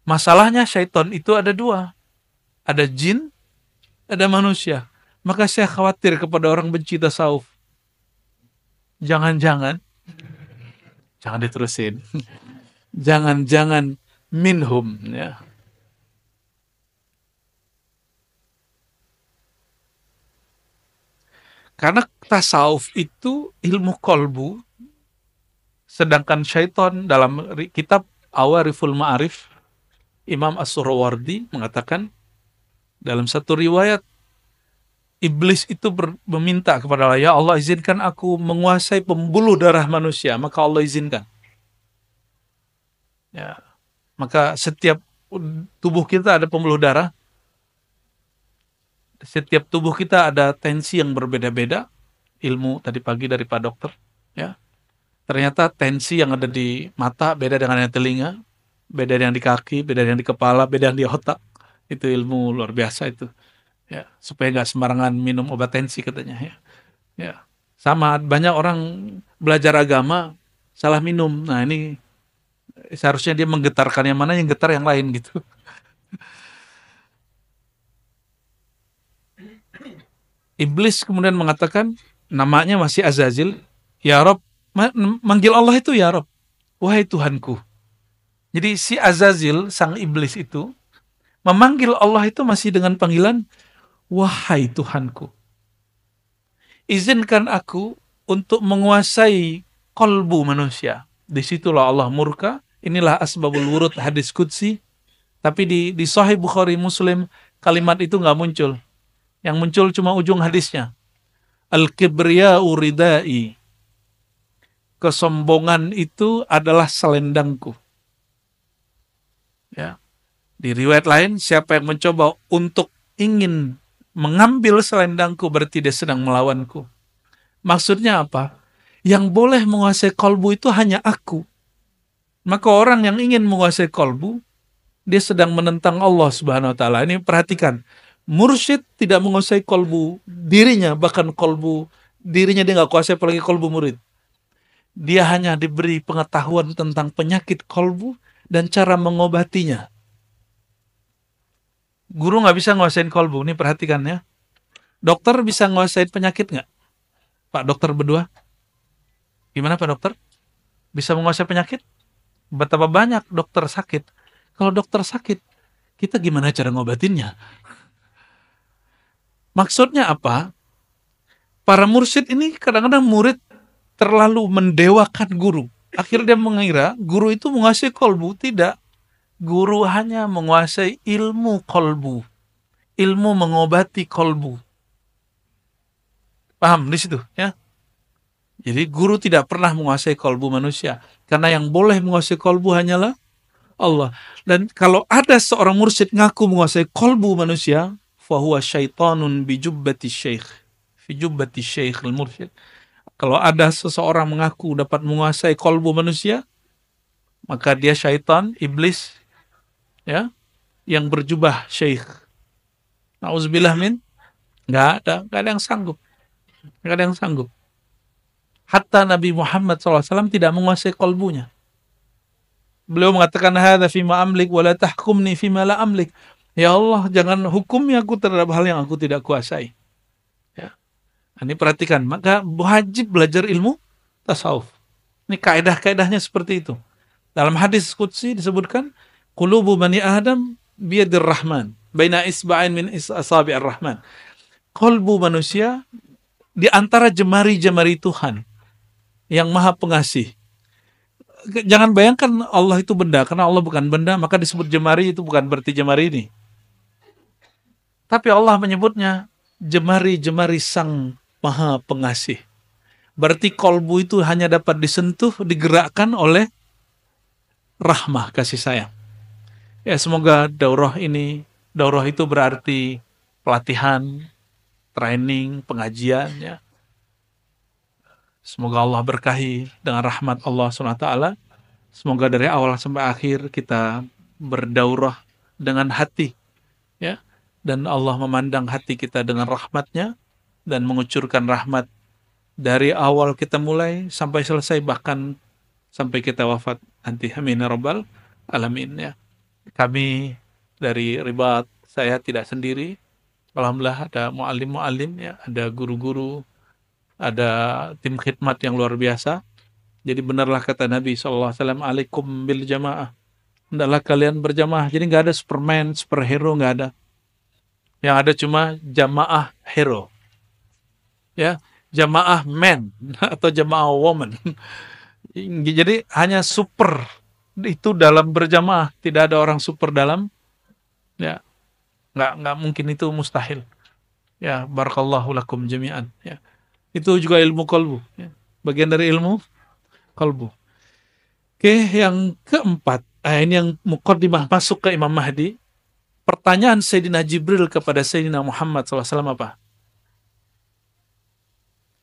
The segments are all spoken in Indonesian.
Masalahnya syaitan itu ada dua. Ada jin, ada manusia. Maka saya khawatir kepada orang benci tasawuf. Jangan-jangan, jangan diterusin. Jangan-jangan minhum, ya. Karena tasawuf itu ilmu kolbu, sedangkan syaitan dalam kitab Awariful Ma'arif, Imam As-Surawardi mengatakan dalam satu riwayat, iblis itu meminta kepada Allah, ya Allah izinkan aku menguasai pembuluh darah manusia, maka Allah izinkan. Ya, maka setiap tubuh kita ada pembuluh darah, setiap tubuh kita ada tensi yang berbeda-beda. Ilmu tadi pagi dari Pak Dokter, ya. Ternyata tensi yang ada di mata beda dengan yang telinga, beda yang di kaki, beda yang di kepala, beda yang di otak. Itu ilmu luar biasa itu. Ya, supaya nggak sembarangan minum obat tensi katanya, ya. Ya. Sama banyak orang belajar agama salah minum. Nah, ini seharusnya dia menggetarkan yang mana, yang getar yang lain gitu. Iblis kemudian mengatakan, namanya masih Azazil, ya Rob, manggil Allah itu ya Rob, wahai Tuhanku. Jadi si Azazil, sang iblis itu, memanggil Allah itu masih dengan panggilan, wahai Tuhanku. Izinkan aku untuk menguasai kolbu manusia. Disitulah Allah murka. Inilah asbabul wurud hadis qudsi. Tapi di Sahih Bukhari Muslim, kalimat itu nggak muncul. Yang muncul cuma ujung hadisnya. Al-kibriya'u ridai. Kesombongan itu adalah selendangku. Ya. Di riwayat lain, siapa yang mencoba untuk ingin mengambil selendangku berarti dia sedang melawanku. Maksudnya apa? Yang boleh menguasai kolbu itu hanya aku. Maka orang yang ingin menguasai kolbu, dia sedang menentang Allah Subhanahu wa taala. Ini perhatikan. Mursyid tidak menguasai kolbu dirinya, bahkan kolbu dirinya dia nggak kuasai, apalagi kolbu murid. Dia hanya diberi pengetahuan tentang penyakit kolbu dan cara mengobatinya. Guru nggak bisa nguasain kolbu, ini perhatikan ya. Dokter bisa nguasain penyakit nggak? Pak dokter berdua? Gimana Pak dokter? Bisa menguasai penyakit? Betapa banyak dokter sakit. Kalau dokter sakit, kita gimana cara ngobatinnya? Maksudnya apa? Para mursyid ini kadang-kadang murid terlalu mendewakan guru. Akhirnya dia mengira guru itu menguasai kolbu. Tidak. Guru hanya menguasai ilmu kolbu. Ilmu mengobati kolbu. Paham di situ ya? Jadi guru tidak pernah menguasai kolbu manusia. Karena yang boleh menguasai kolbu hanyalah Allah. Dan kalau ada seorang mursyid ngaku menguasai kolbu manusia, fahuwa syaitanun bijubbati syekh. Fijubbati syekh al-mursyid. Kalau ada seseorang mengaku dapat menguasai kolbu manusia, maka dia syaitan, iblis, ya, yang berjubah syekh. Nauzubillah min. Nggak ada yang sanggup. Nggak ada yang sanggup. Hatta Nabi Muhammad SAW tidak menguasai kolbunya. Beliau mengatakan, hadza fima amlik wa la tahkumni fima la amlik. Ya Allah, jangan hukumi aku terhadap hal yang aku tidak kuasai. Ya. Ini perhatikan, maka wajib belajar ilmu tasawuf. Ini kaedah-kaedahnya seperti itu. Dalam hadis qudsi disebutkan, qulubu bani Adam biyadir rahman, baina isba'in min asabi'ir rahman. Kolbu manusia di antara jemari-jemari Tuhan yang maha pengasih. Jangan bayangkan Allah itu benda, karena Allah bukan benda, maka disebut jemari itu bukan berarti jemari ini. Tapi Allah menyebutnya jemari-jemari sang maha pengasih. Berarti kolbu itu hanya dapat disentuh, digerakkan oleh rahmah, kasih sayang. Ya, semoga daurah itu berarti pelatihan, training, pengajian, ya. Semoga Allah berkahi dengan rahmat Allah SWT. Semoga dari awal sampai akhir kita berdaurah dengan hati, ya, dan Allah memandang hati kita dengan rahmatnya dan mengucurkan rahmat dari awal kita mulai sampai selesai, bahkan sampai kita wafat nanti. Amin ya rabbal alamin, ya. Kami dari Ribat, saya tidak sendiri. Alhamdulillah ada muallim-muallim ya, ada guru-guru, ada tim khidmat yang luar biasa. Jadi benarlah kata Nabi SAW, alaikum bil jamaah. Hendaklah kalian berjamaah. Jadi nggak ada superman, superhero, nggak ada. Yang ada cuma jamaah hero. Ya, jamaah man atau jamaah woman. Jadi hanya super itu dalam berjamaah. Tidak ada orang super dalam. Ya, nggak mungkin, itu mustahil. Ya, barakallahu lakum jami'an. Ya. Itu juga ilmu kolbu. Ya. Bagian dari ilmu kolbu. Oke, yang keempat. Ini yang muqaddimah masuk ke Imam Mahdi. Pertanyaan Sayyidina Jibril kepada Sayyidina Muhammad SAW apa?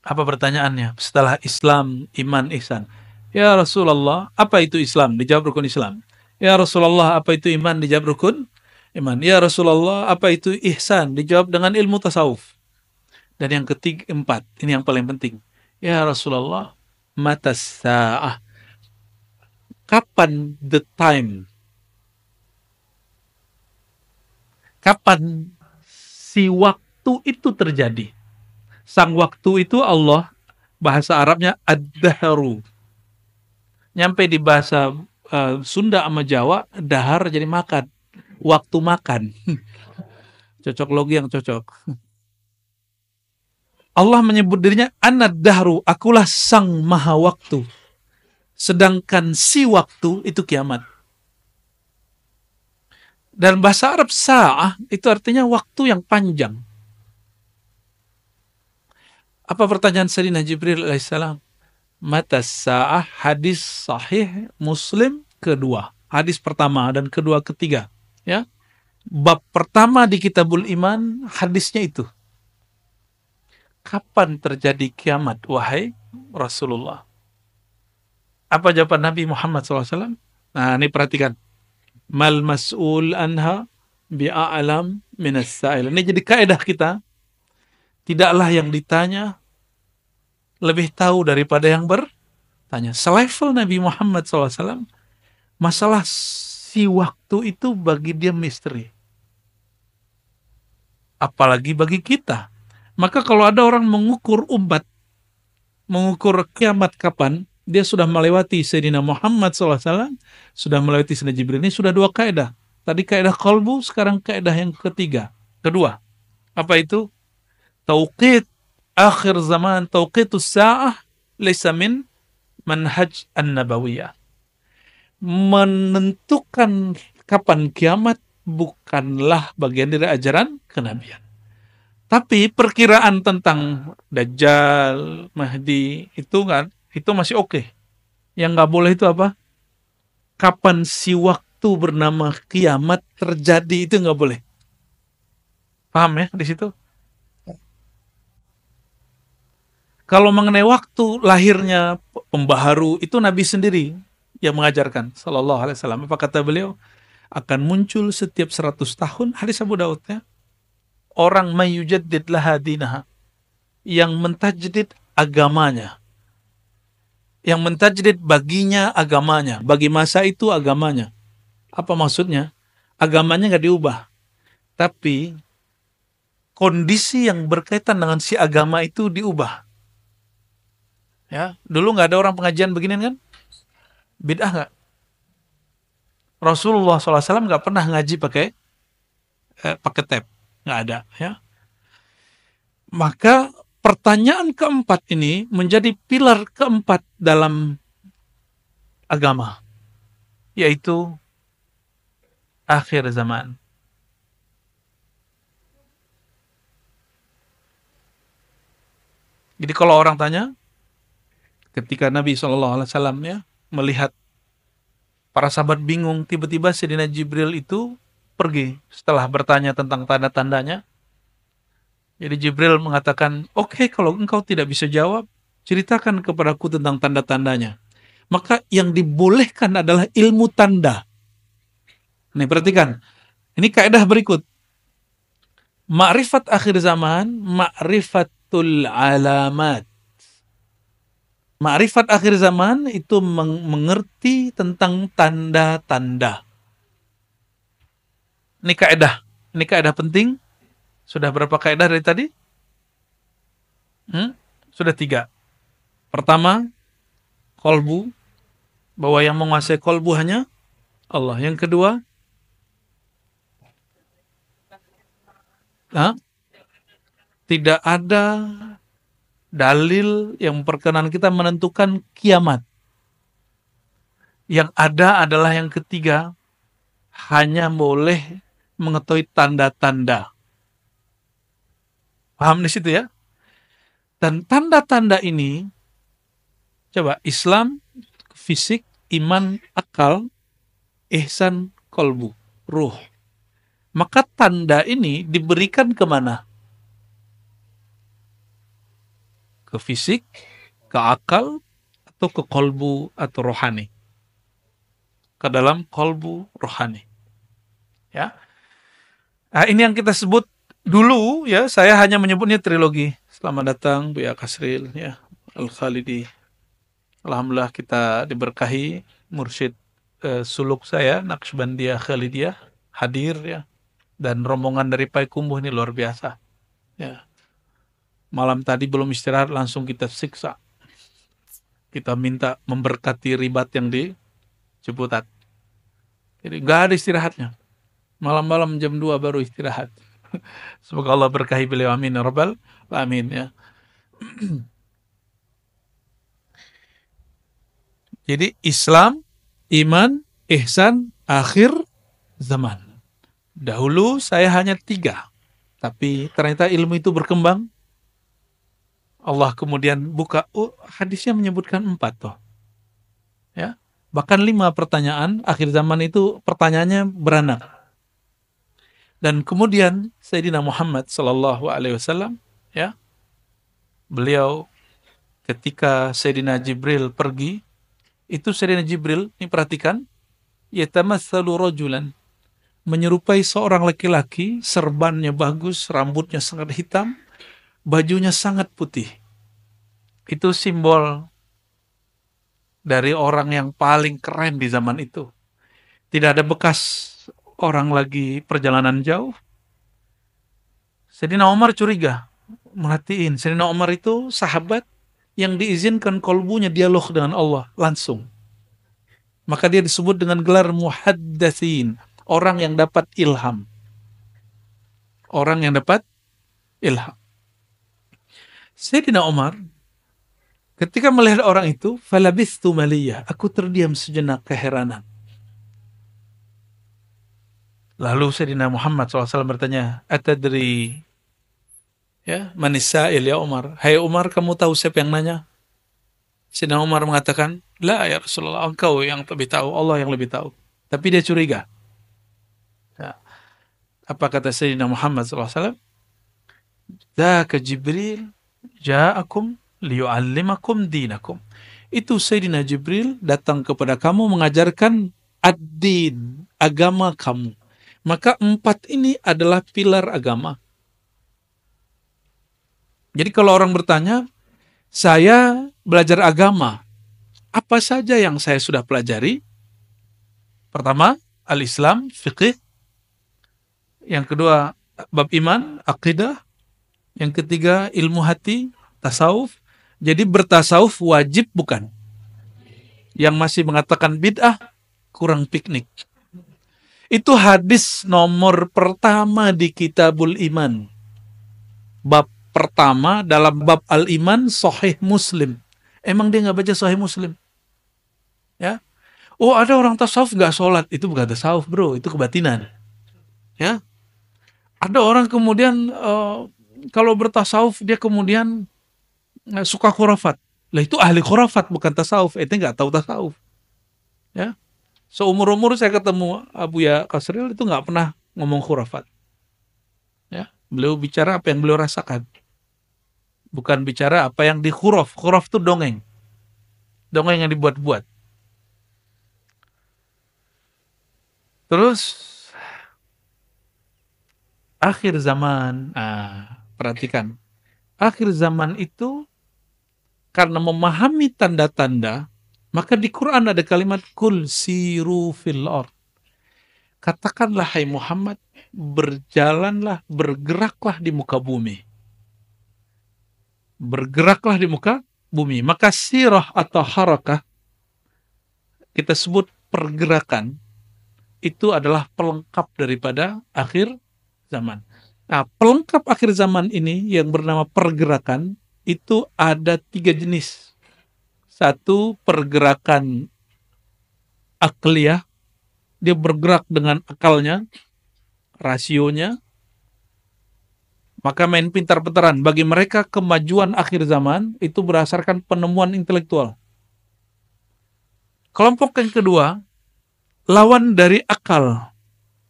Apa pertanyaannya? Setelah Islam, iman, ihsan. Ya Rasulullah, apa itu Islam? Dijawab rukun Islam. Ya Rasulullah, apa itu iman? Dijawab rukun iman. Ya Rasulullah, apa itu ihsan? Dijawab dengan ilmu tasawuf. Dan yang ketiga, empat, ini yang paling penting. Ya Rasulullah, mata sa'ah. Kapan the time? Kapan si waktu itu terjadi? Sang waktu itu Allah, bahasa Arabnya ad-dahru. Nyampe di bahasa Sunda sama Jawa, dahar jadi makan. Waktu makan. Cocok logi yang cocok. Allah menyebut dirinya An-Dahru, akulah sang maha waktu. Sedangkan si waktu itu kiamat. Dan bahasa Arab sa'ah itu artinya waktu yang panjang. Apa pertanyaan Sayyidina Jibril alaihissalam? Mata sa'ah, hadis sahih Muslim kedua. Hadis pertama dan kedua ketiga. Ya. Bab pertama di Kitabul Iman, hadisnya itu. Kapan terjadi kiamat, wahai Rasulullah? Apa jawaban Nabi Muhammad SAW? Nah, ini perhatikan. Mal mas'ul anha bi'a'lam minas sa'il. Ini jadi kaidah kita. Tidaklah yang ditanya lebih tahu daripada yang bertanya. Selevel Nabi Muhammad SAW, masalah si waktu itu bagi dia misteri. Apalagi bagi kita. Maka kalau ada orang mengukur umat, mengukur kiamat kapan, dia sudah melewati Sayyidina Muhammad SAW, sudah melewati Sayyidina Jibril. Ini sudah dua kaidah. Tadi kaidah qalbu, sekarang kaidah yang ketiga. Kedua, apa itu? Tauqit akhir zaman, tauqitus sa'ah, laysa min manhaj an-nabawiyah. Menentukan kapan kiamat bukanlah bagian dari ajaran kenabian. Tapi perkiraan tentang Dajjal, Mahdi, itu kan, itu masih oke. Yang nggak boleh itu apa? Kapan si waktu bernama kiamat terjadi, itu nggak boleh. Paham ya di situ? Kalau mengenai waktu lahirnya pembaharu, itu Nabi sendiri yang mengajarkan, sallallahu alaihi wasallam. Apa kata beliau? Akan muncul setiap 100 tahun, hadis Abu Daud ya, orang mayujaddid laha dinaha, yang mentajdid agamanya, yang mentajdid baginya agamanya, bagi masa itu agamanya. Apa maksudnya? Agamanya nggak diubah, tapi kondisi yang berkaitan dengan si agama itu diubah. Ya, dulu nggak ada orang pengajian beginian kan? Bid'ah nggak? Rasulullah SAW nggak pernah ngaji pakai tape, nggak ada. Ya, maka pertanyaan keempat ini menjadi pilar keempat dalam agama, yaitu akhir zaman. Jadi kalau orang tanya, ketika Nabi SAW ya melihat para sahabat bingung, tiba-tiba Sayyidina Jibril itu pergi setelah bertanya tentang tanda-tandanya. Jadi Jibril mengatakan, oke, kalau engkau tidak bisa jawab, ceritakan kepadaku tentang tanda-tandanya. Maka yang dibolehkan adalah ilmu tanda. Nih perhatikan, ini kaidah berikut. Ma'rifat akhir zaman, ma'rifatul alamat. Ma'rifat akhir zaman itu mengerti tentang tanda-tanda. Ini kaidah. Ini kaidah penting. Sudah berapa kaidah dari tadi? Sudah 3. Pertama, kolbu, bahwa yang menguasai kolbu hanya Allah. Yang kedua, tidak ada dalil yang memperkenan kita menentukan kiamat. Yang ada adalah yang ketiga, hanya boleh mengetahui tanda-tanda. Paham di situ ya? Dan tanda-tanda ini, coba Islam, fisik, iman, akal, ihsan, kolbu, ruh. Maka tanda ini diberikan kemana? Ke fisik, ke akal, atau ke kolbu atau rohani? Ke dalam kolbu rohani. Ya. Nah, ini yang kita sebut dulu ya, saya hanya menyebutnya trilogi. Selamat datang Buya Kasril ya, Al-Khalidi. Alhamdulillah kita diberkahi mursyid suluk saya Naqsyabandiyah Khalidiyah hadir ya, dan rombongan dari Payakumbuh ini luar biasa. Ya. Malam tadi belum istirahat langsung kita siksa. Kita minta memberkati ribat yang di Ciputat. Jadi nggak ada istirahatnya. Malam-malam jam 2 baru istirahat. Semoga Allah berkahi beliau, amin ya rabbal alamin ya. Jadi Islam, iman, ihsan, akhir zaman. Dahulu saya hanya 3, tapi ternyata ilmu itu berkembang. Allah kemudian buka, hadisnya menyebutkan 4 toh. Ya. Bahkan 5 pertanyaan, akhir zaman itu pertanyaannya beranak. Dan kemudian Sayyidina Muhammad sallallahu alaihi wasallam ya, beliau ketika Sayyidina Jibril pergi, itu Sayyidina Jibril, ini perhatikan, yatamatsalu rajulan, menyerupai seorang laki-laki, serbannya bagus, rambutnya sangat hitam, bajunya sangat putih. Itu simbol dari orang yang paling keren di zaman itu. Tidak ada bekas orang lagi perjalanan jauh. Sayyidina Umar curiga, merhatiin. Sayyidina Umar itu sahabat yang diizinkan kolbunya dialog dengan Allah langsung. Maka dia disebut dengan gelar muhaddatsin, orang yang dapat ilham. Orang yang dapat ilham. Sayyidina Umar ketika melihat orang itu, falabistu maliyah, aku terdiam sejenak keheranan. Lalu Sayyidina Muhammad SAW bertanya, atadri ya, manisa'il ya Umar. Hai Umar, kamu tahu siapa yang nanya? Sayyidina Umar mengatakan, la ya Rasulullah, engkau yang lebih tahu, Allah yang lebih tahu. Tapi dia curiga. Ya. Apa kata Sayyidina Muhammad SAW? Dzaka Jibril ja'akum liyu'allimakum dinakum. Itu Sayyidina Jibril datang kepada kamu mengajarkan ad-din, agama kamu. Maka 4 ini adalah pilar agama. Jadi kalau orang bertanya, saya belajar agama, apa saja yang saya sudah pelajari? Pertama, al-Islam, fiqih. Yang kedua, bab iman, akidah. Yang ketiga, ilmu hati, tasawuf. Jadi bertasawuf wajib bukan? Yang masih mengatakan bid'ah, kurang piknik. Itu hadis nomor pertama di Kitabul Iman. Bab pertama dalam bab Al-Iman, Sahih Muslim. Emang dia nggak baca Sahih Muslim? Ya. Oh, ada orang tasawuf nggak sholat. Itu bukan tasawuf bro, itu kebatinan. Ya. Ada orang kemudian kalau bertasawuf dia kemudian suka khurafat. Lah itu ahli khurafat bukan tasawuf. Itu nggak tahu tasawuf. Ya. Seumur-umur saya ketemu Buya Kasril itu nggak pernah ngomong khurafat. Ya. Beliau bicara apa yang beliau rasakan. Bukan bicara apa yang di khuraf. Khuraf itu dongeng. Dongeng yang dibuat-buat. Terus akhir zaman. Perhatikan. Akhir zaman itu karena memahami tanda-tanda, maka di Quran ada kalimat kul siru fil ard. katakanlah hai Muhammad, berjalanlah, bergeraklah di muka bumi. Bergeraklah di muka bumi. Maka sirah atau harakah, kita sebut pergerakan, itu adalah pelengkap daripada akhir zaman. Nah, pelengkap akhir zaman ini yang bernama pergerakan, itu ada 3 jenis. Satu, pergerakan akliyah, dia bergerak dengan akalnya, rasionya, maka main pintar-pintaran. Bagi mereka kemajuan akhir zaman itu berdasarkan penemuan intelektual. Kelompok yang kedua, lawan dari akal.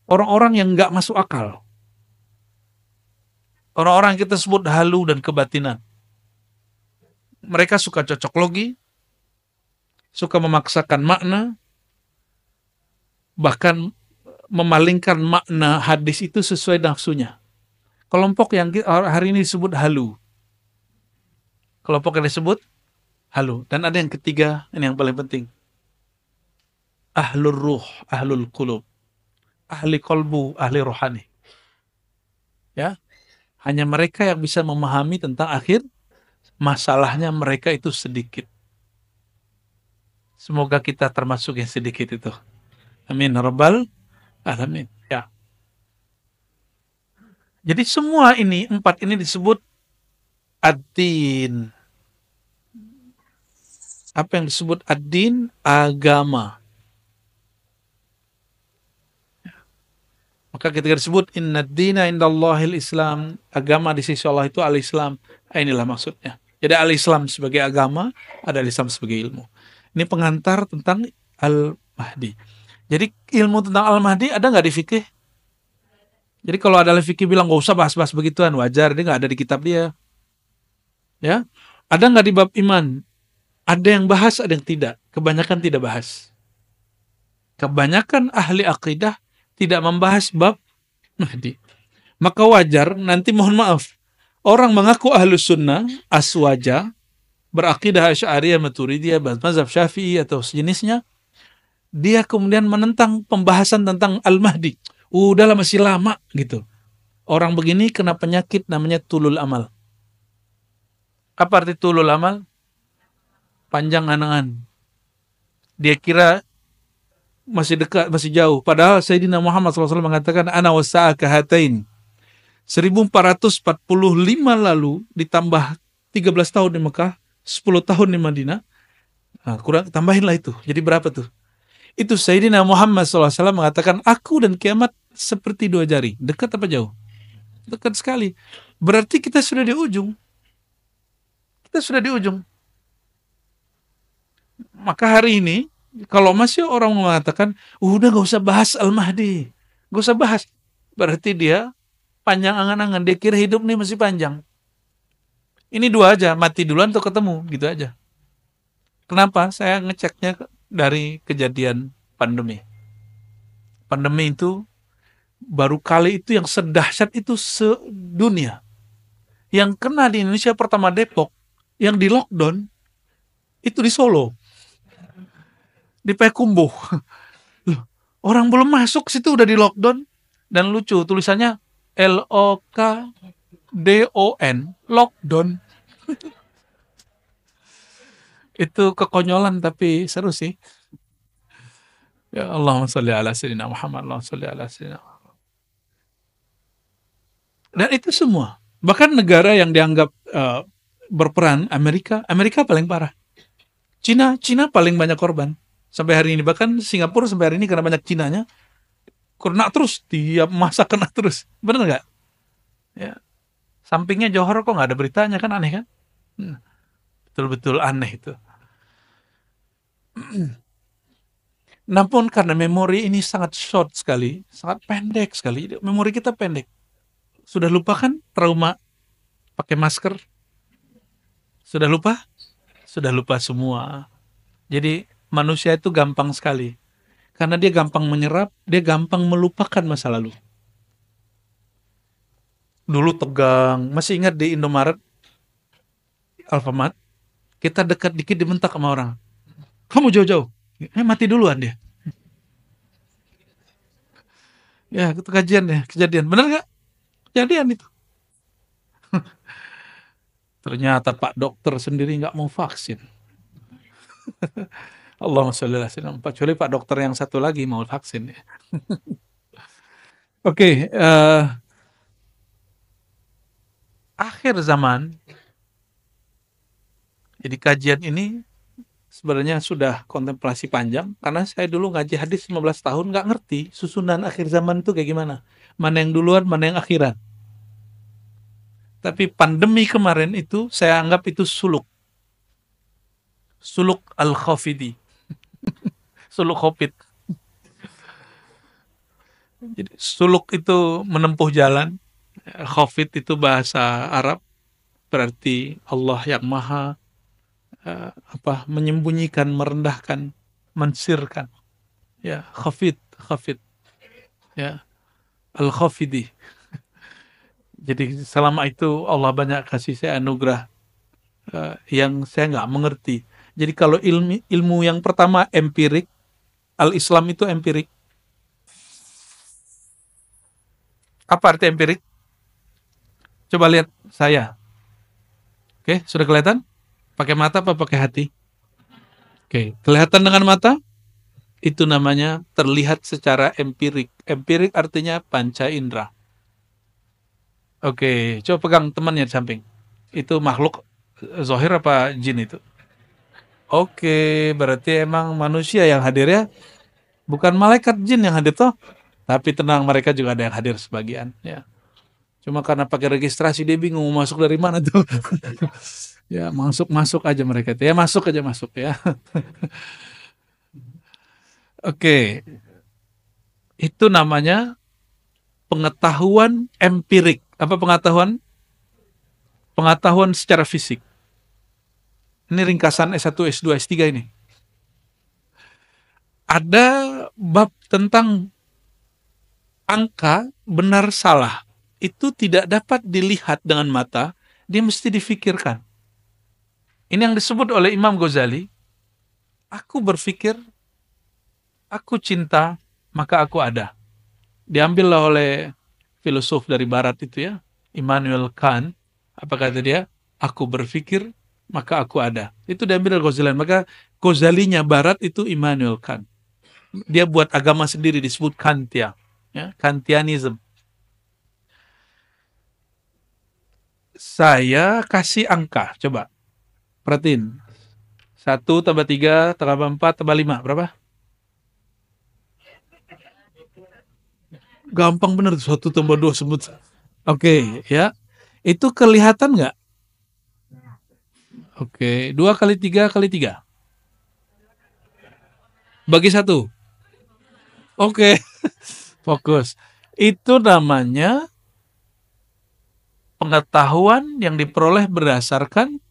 Orang-orang yang nggak masuk akal. Orang-orang yang kita sebut halu dan kebatinan. Mereka suka cocok logi, suka memaksakan makna, bahkan memalingkan makna hadis itu sesuai nafsunya. Kelompok yang hari ini disebut halu. Kelompok yang disebut halu. Dan ada yang ketiga, ini yang paling penting. Ahlul ruh, ahlul qulub. Ahli kolbu, ahli rohani. Ya, hanya mereka yang bisa memahami tentang akhir. Masalahnya mereka itu sedikit. Semoga kita termasuk yang sedikit itu. Amin rabbal alamin. Ya. Jadi semua ini, 4 ini disebut ad-din. Apa yang disebut ad-din? Agama. Maka ketika disebut inna ad-dina indallahil Islam, agama di sisi Allah itu al-Islam. Inilah maksudnya. Jadi al-Islam sebagai agama, ada al-Islam sebagai ilmu. Ini pengantar tentang Al-Mahdi. Jadi ilmu tentang Al-Mahdi ada nggak di fikih? Jadi kalau ada fikih bilang nggak usah bahas-bahas begituan, wajar, dia nggak ada di kitab dia. Ya, ada nggak di bab iman? Ada yang bahas, ada yang tidak. Kebanyakan tidak bahas. Kebanyakan ahli akidah tidak membahas bab Mahdi. Maka wajar, nanti mohon maaf, orang mengaku ahlus sunnah, aswaja, berakidah Asy'ariyah, Maturidiyah, mazhab Syafi'i atau sejenisnya, dia kemudian menentang pembahasan tentang Al-Mahdi. Udahlah masih lama gitu. Orang begini kena penyakit namanya tulul amal. Apa arti tulul amal? Panjang angan. Dia kira masih dekat, masih jauh. Padahal Sayyidina Muhammad SAW mengatakan, Ana wasa'a kahatain. 1445 lalu ditambah 13 tahun di Mekah, 10 tahun di Madinah. Nah, kurang, tambahinlah itu. Jadi berapa tuh? Itu Sayyidina Muhammad SAW mengatakan, aku dan kiamat seperti 2 jari. Dekat apa jauh? Dekat sekali. Berarti kita sudah di ujung. Kita sudah di ujung. Maka hari ini, kalau masih orang mengatakan, udah gak usah bahas Al-Mahdi. Gak usah bahas. Berarti dia panjang angan-angan. Dia kira hidup ini masih panjang. Ini 2 aja, mati duluan atau ketemu. Gitu aja. Kenapa? Saya ngeceknya dari kejadian pandemi. Pandemi itu, baru kali itu yang sedahsyat itu sedunia. Yang kena di Indonesia pertama Depok, yang di lockdown, itu di Solo. Di Payakumbuh. Orang belum masuk situ udah di lockdown. Dan lucu tulisannya LOKDON, lockdown. Itu kekonyolan tapi seru sih. Ya Allahumma sholli ala sayyidina Muhammad, Allahumma sholli ala sayyidina Muhammad. Dan itu semua. Bahkan negara yang dianggap berperan, Amerika paling parah. Cina paling banyak korban. Sampai hari ini, bahkan Singapura sampai hari ini karena banyak Cinanya, kena terus, tiap masa kena terus. Bener nggak? Ya. Sampingnya Johor kok nggak ada beritanya, kan aneh kan? Betul-betul aneh itu. Namun karena memori ini sangat short sekali, sangat pendek sekali, memori kita pendek. Sudah lupa kan trauma pakai masker? Sudah lupa? Sudah lupa semua. Jadi manusia itu gampang sekali. Karena dia gampang menyerap, dia gampang melupakan masa lalu. Dulu tegang, masih ingat di Indomaret, Alfamart, kita dekat dikit dibentak sama orang. Kamu jauh-jauh. Mati duluan dia. Ya, itu kajian ya, kejadian. Benar nggak? Kejadian itu. Ternyata Pak Dokter sendiri nggak mau vaksin. Allahumma sholli ala sayyidina. Kecuali Pak Dokter yang satu lagi mau vaksin ya. Oke, akhir zaman. Jadi kajian ini sebenarnya sudah kontemplasi panjang karena saya dulu ngaji hadis 15 tahun nggak ngerti susunan akhir zaman itu kayak gimana. Mana yang duluan, mana yang akhiran. Tapi pandemi kemarin itu saya anggap itu suluk. Suluk al-Khafidi. Suluk Khofid. Jadi suluk itu menempuh jalan. Khafid itu bahasa Arab berarti Allah yang maha menyembunyikan, merendahkan, mensirkan. Ya, Khafid, Khafid. Ya, al-Khafidi. Jadi selama itu Allah banyak kasih saya anugerah yang saya nggak mengerti. Jadi kalau ilmu yang pertama empirik, al-Islam itu empirik. Apa arti empirik? Coba lihat saya. Oke, sudah kelihatan? Pakai mata apa pakai hati? Oke, kelihatan dengan mata? Itu namanya terlihat secara empirik. Empirik artinya panca indera. Oke, coba pegang temannya di samping. Itu makhluk zahir apa jin itu? Oke, berarti emang manusia yang hadir ya, bukan malaikat jin yang hadir toh. Tapi tenang, mereka juga ada yang hadir sebagian ya. Cuma karena pakai registrasi dia bingung mau masuk dari mana tuh. Ya, masuk aja mereka itu. Ya, masuk aja masuk ya. Oke, itu namanya pengetahuan empirik. Apa pengetahuan? Pengetahuan secara fisik. Ini ringkasan S1, S2, S3 ini. Ada bab tentang angka benar salah. Itu tidak dapat dilihat dengan mata, dia mesti difikirkan. Ini yang disebut oleh Imam Ghazali, aku berpikir, aku cinta, maka aku ada. Diambillah oleh filosof dari barat itu ya, Immanuel Kant. Apa kata dia? Aku berpikir, maka aku ada. Itu diambil dari Ghazali. Maka Ghazalinya barat itu Immanuel Kant. Dia buat agama sendiri disebut Kantian. Ya, Kantianism. Saya kasih angka, coba perhatiin. 1 tambah 3 tambah 4 tambah 5, berapa? Gampang bener, 1 tambah 2 sebut. Oke, ya. Itu kelihatan nggak? Oke, 2 kali 3 kali 3. Bagi 1. Oke, fokus. Itu namanya pengetahuan yang diperoleh berdasarkan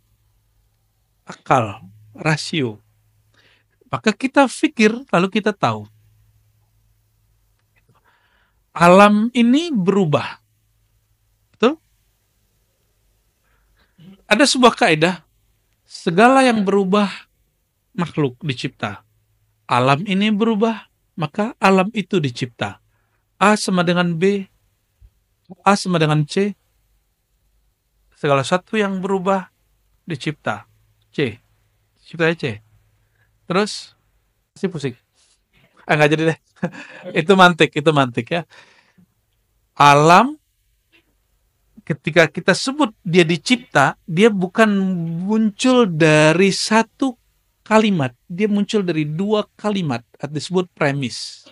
akal, rasio. Maka kita pikir, lalu kita tahu. Alam ini berubah. Betul? Ada sebuah kaidah, segala yang berubah makhluk dicipta. Alam ini berubah, maka alam itu dicipta. A sama dengan B, A sama dengan C. Segala satu yang berubah dicipta. C. Ciptanya C. Terus, masih pusing. Nggak jadi deh. Itu mantik ya. Alam, ketika kita sebut dia dicipta, dia bukan muncul dari satu kalimat. Dia muncul dari 2 kalimat. Atau disebut premis.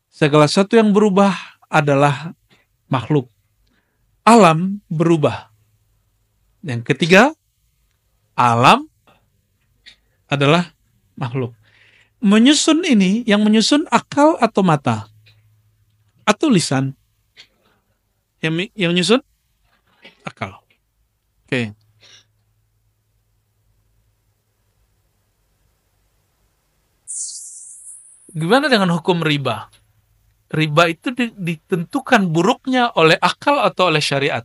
Segala sesuatu yang berubah adalah makhluk. Alam berubah. Yang ketiga, alam adalah makhluk. Menyusun ini, yang menyusun akal atau mata? Atau lisan? Yang menyusun? Akal. Oke. Gimana dengan hukum riba? Riba itu ditentukan buruknya oleh akal atau oleh syariat?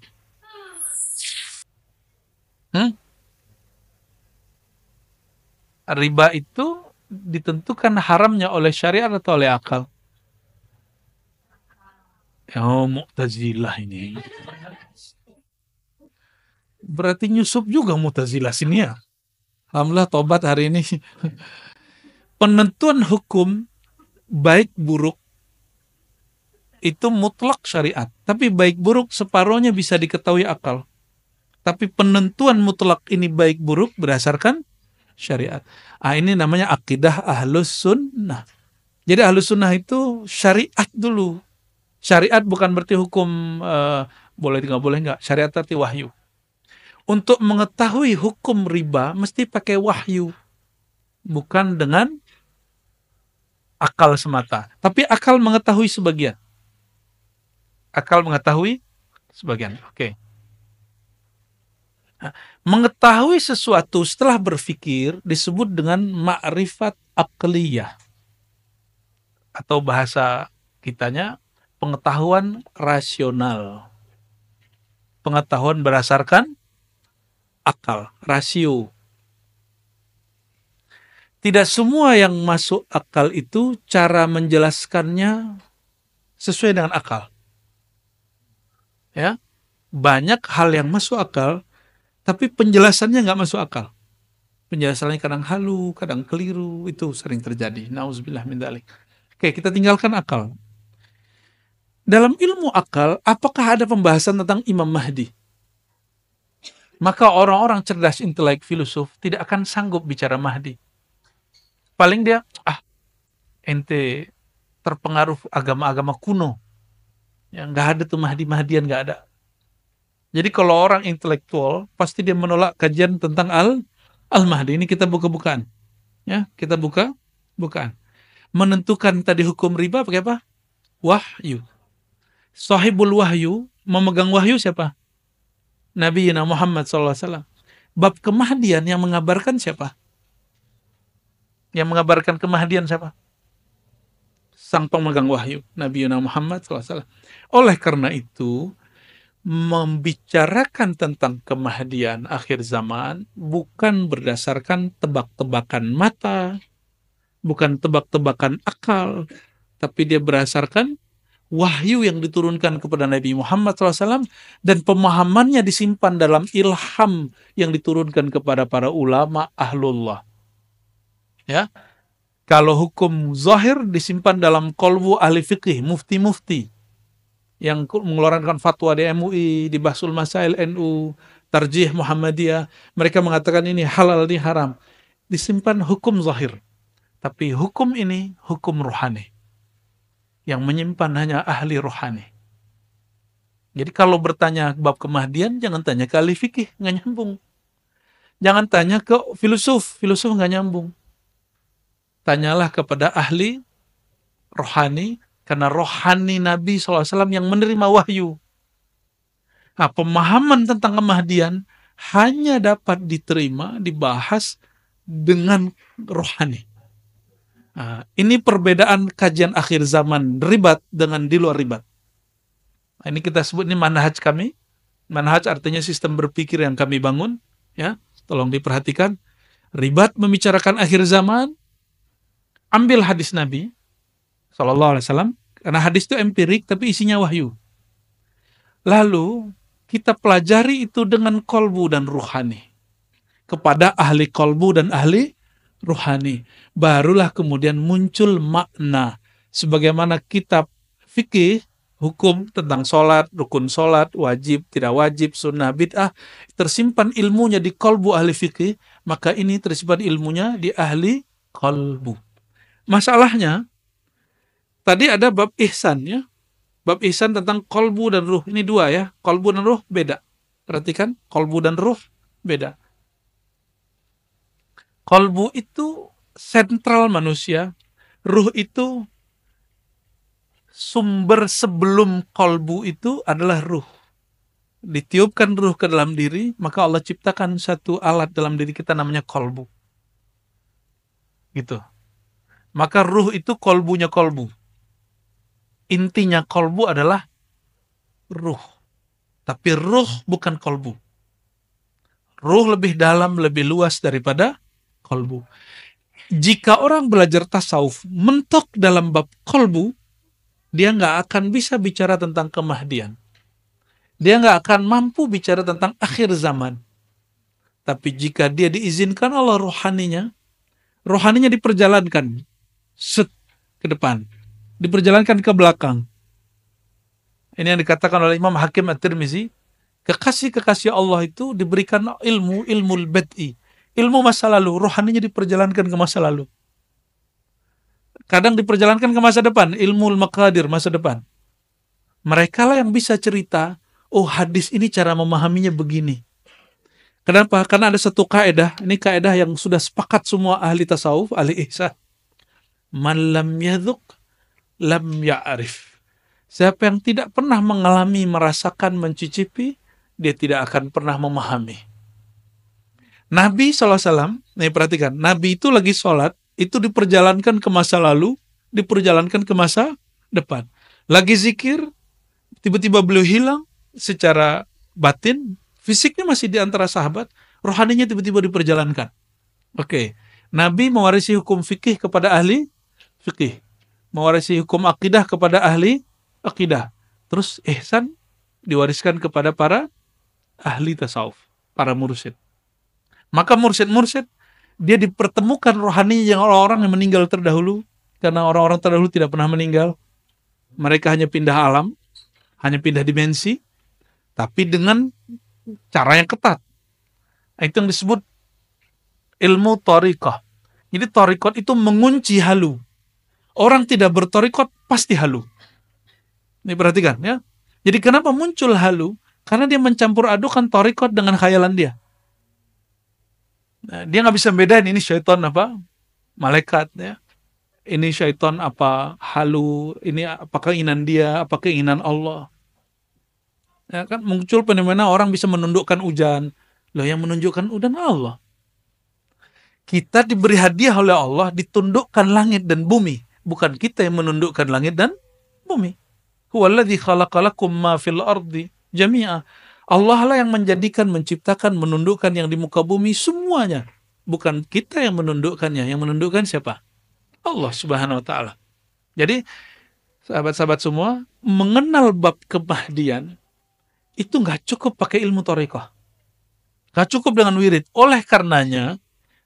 Riba itu ditentukan haramnya oleh syariat atau oleh akal? Oh, Mu'tazilah ini. Berarti nyusup juga Mu'tazilah sini ya. Alhamdulillah tobat hari ini. Penentuan hukum baik buruk itu mutlak syariat. Tapi baik buruk separohnya bisa diketahui akal. Tapi penentuan mutlak ini baik buruk berdasarkan syariat. Ini namanya akidah ahlus sunnah. Jadi ahlus sunnah itu syariat dulu. Syariat bukan berarti hukum boleh nggak boleh nggak. Syariat berarti wahyu. Untuk mengetahui hukum riba mesti pakai wahyu. Bukan dengan akal semata. Tapi akal mengetahui sebagian. Akal mengetahui sebagian. Oke. Mengetahui sesuatu setelah berpikir disebut dengan ma'rifat aqliyah. Atau bahasa kitanya pengetahuan rasional. Pengetahuan berdasarkan akal, rasio. Tidak semua yang masuk akal itu cara menjelaskannya sesuai dengan akal. Ya, banyak hal yang masuk akal, tapi penjelasannya nggak masuk akal. Penjelasannya kadang halu, kadang keliru, itu sering terjadi. Nauzubillah min dzalik. Oke, kita tinggalkan akal. Dalam ilmu akal, apakah ada pembahasan tentang Imam Mahdi? Maka orang-orang cerdas, intelek, filosof tidak akan sanggup bicara Mahdi. Paling dia, ente terpengaruh agama-agama kuno. Yang nggak ada tuh Mahdi-Mahdian, nggak ada. Jadi kalau orang intelektual, pasti dia menolak kajian tentang Al-Mahdi. Ini kita buka-bukaan. Ya, kita bukaan. Menentukan tadi hukum riba pakai apa? Wahyu. Sahibul wahyu, memegang wahyu siapa? Nabi Muhammad SAW. Bab kemahdian yang mengabarkan siapa? Yang mengabarkan kemahdian siapa? Sang pemegang wahyu, Nabi Muhammad SAW. Oleh karena itu, membicarakan tentang kemahdian akhir zaman bukan berdasarkan tebak-tebakan mata, bukan tebak-tebakan akal, tapi dia berdasarkan wahyu yang diturunkan kepada Nabi Muhammad SAW dan pemahamannya disimpan dalam ilham yang diturunkan kepada para ulama ahlullah. Ya, kalau hukum zahir disimpan dalam qalbu ahli fikih, mufti-mufti yang mengeluarkan fatwa di MUI, di Bahsul Masail NU, Tarjih Muhammadiyah, mereka mengatakan ini halal, ini haram. Disimpan hukum zahir. Tapi hukum ini hukum rohani. Yang menyimpan hanya ahli rohani. Jadi kalau bertanya bab kemahdian, jangan tanya ke ahli fikih, nggak nyambung. Jangan tanya ke filosof nggak nyambung. Tanyalah kepada ahli rohani, karena rohani Nabi SAW yang menerima wahyu. Nah, pemahaman tentang kemahdian hanya dapat diterima, dibahas dengan rohani. Nah, ini perbedaan kajian akhir zaman ribat dengan di luar ribat. Nah, ini kita sebut ini manhaj kami. Manhaj artinya sistem berpikir yang kami bangun. Ya, tolong diperhatikan. Ribat membicarakan akhir zaman. Ambil hadis Nabi SAW, karena hadis itu empirik tapi isinya wahyu. Lalu kita pelajari itu dengan kolbu dan ruhani. Kepada ahli kolbu dan ahli ruhani. Barulah kemudian muncul makna. Sebagaimana kitab fikih, hukum tentang sholat, rukun sholat, wajib, tidak wajib, sunnah, bid'ah, tersimpan ilmunya di kolbu ahli fikih, maka ini tersimpan ilmunya di ahli kolbu. Masalahnya, tadi ada bab ihsan ya. Bab ihsan tentang kolbu dan ruh. Ini dua ya. Kolbu dan ruh beda. Perhatikan, kolbu dan ruh beda. Kolbu itu sentral manusia. Ruh itu sumber sebelum kolbu itu adalah ruh. Ditiupkan ruh ke dalam diri, maka Allah ciptakan satu alat dalam diri kita namanya kolbu. Gitu. Maka ruh itu kolbunya kolbu. Intinya kolbu adalah ruh. Tapi ruh bukan kolbu. Ruh lebih dalam, lebih luas daripada kolbu. Jika orang belajar tasawuf mentok dalam bab kolbu, dia nggak akan bisa bicara tentang kemahdian. Dia nggak akan mampu bicara tentang akhir zaman. Tapi jika dia diizinkan Allah rohaninya diperjalankan set ke depan, diperjalankan ke belakang. Ini yang dikatakan oleh Imam Hakim At-Tirmizi, kekasih-kekasih Allah itu diberikan ilmu bad'i, ilmu masa lalu, rohaninya diperjalankan ke masa lalu. Kadang diperjalankan ke masa depan, ilmu maqadir masa depan. Mereka lah yang bisa cerita, oh hadis ini cara memahaminya begini. Kenapa? Karena ada satu kaidah, ini kaidah yang sudah sepakat semua ahli tasawuf, ahli ihsan. Man lam yadhuq, lam ya'rif. Siapa yang tidak pernah mengalami, merasakan, mencicipi, dia tidak akan pernah memahami. Nabi SAW, nih perhatikan, Nabi itu lagi sholat, itu diperjalankan ke masa lalu, diperjalankan ke masa depan. Lagi zikir, tiba-tiba beliau hilang secara batin, fisiknya masih di antara sahabat, rohaninya tiba-tiba diperjalankan. Oke. Nabi mewarisi hukum fikih kepada ahli fikih, mewarisi hukum akidah kepada ahli akidah. Terus ihsan diwariskan kepada para ahli tasawuf, para mursyid. Maka mursyid-mursyid dia dipertemukan rohani yang orang-orang yang meninggal terdahulu, karena orang-orang terdahulu tidak pernah meninggal. Mereka hanya pindah alam, hanya pindah dimensi, tapi dengan cara yang ketat. Itu yang disebut ilmu thariqah. Jadi thariqat itu mengunci halu. Orang tidak berthariqat pasti halu. Ini perhatikan ya. Jadi kenapa muncul halu? Karena dia mencampur adukan thariqat dengan khayalan dia. Nah, dia nggak bisa bedain ini syaitan apa malaikat ya. Ini syaitan apa halu, ini apa keinginan dia, apa keinginan Allah. Ya kan muncul fenomena orang bisa menundukkan hujan. Loh yang menunjukkan hujan Allah. Kita diberi hadiah oleh Allah ditundukkan langit dan bumi, bukan kita yang menundukkan langit dan bumi. Huwallazi khalaqalakum ma fil ardi jami'a. Allah lah yang menjadikan, menciptakan, menundukkan yang di muka bumi semuanya. Bukan kita yang menundukkannya. Yang menundukkan siapa? Allah Subhanahu wa ta'ala. Jadi sahabat-sahabat semua, mengenal bab kemahdian itu nggak cukup pakai ilmu thariqah. Nggak cukup dengan wirid. Oleh karenanya,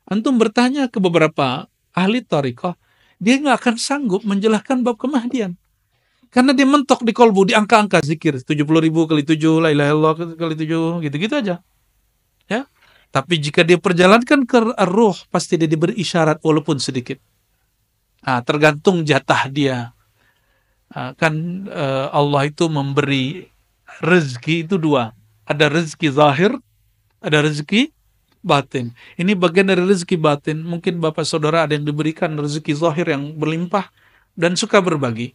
antum bertanya ke beberapa ahli thariqah, dia nggak akan sanggup menjelaskan bab kemahdian. Karena dia mentok di kolbu, di angka-angka zikir. 70.000 kali 7, la ilaha illallah kali 7, gitu-gitu aja. Ya. Tapi jika dia perjalankan ke ruh, pasti dia diberi isyarat walaupun sedikit. Nah, tergantung jatah dia. Allah itu memberi rezeki itu dua. Ada rezeki zahir, ada rezeki batin. Ini bagian dari rezeki batin. Mungkin bapak saudara ada yang diberikan rezeki zahir yang berlimpah dan suka berbagi.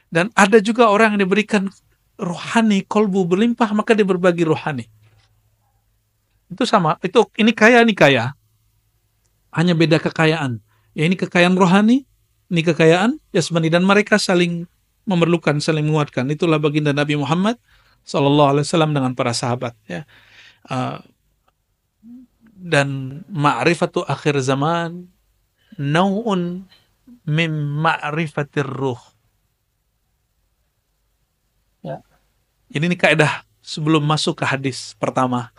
Dan ada juga orang yang diberikan rohani, kolbu berlimpah, maka dia berbagi rohani. Itu sama. Ini kaya. Hanya beda kekayaan. Ya ini kekayaan rohani, ini kekayaan jasmani, dan mereka saling memerlukan, saling menguatkan. Itulah baginda Nabi Muhammad SAW dengan para sahabat. Ya. Dan ma'rifatu akhir zaman nau'un min ma'rifatir ruh. Ya. Ini kaidah sebelum masuk ke hadis pertama.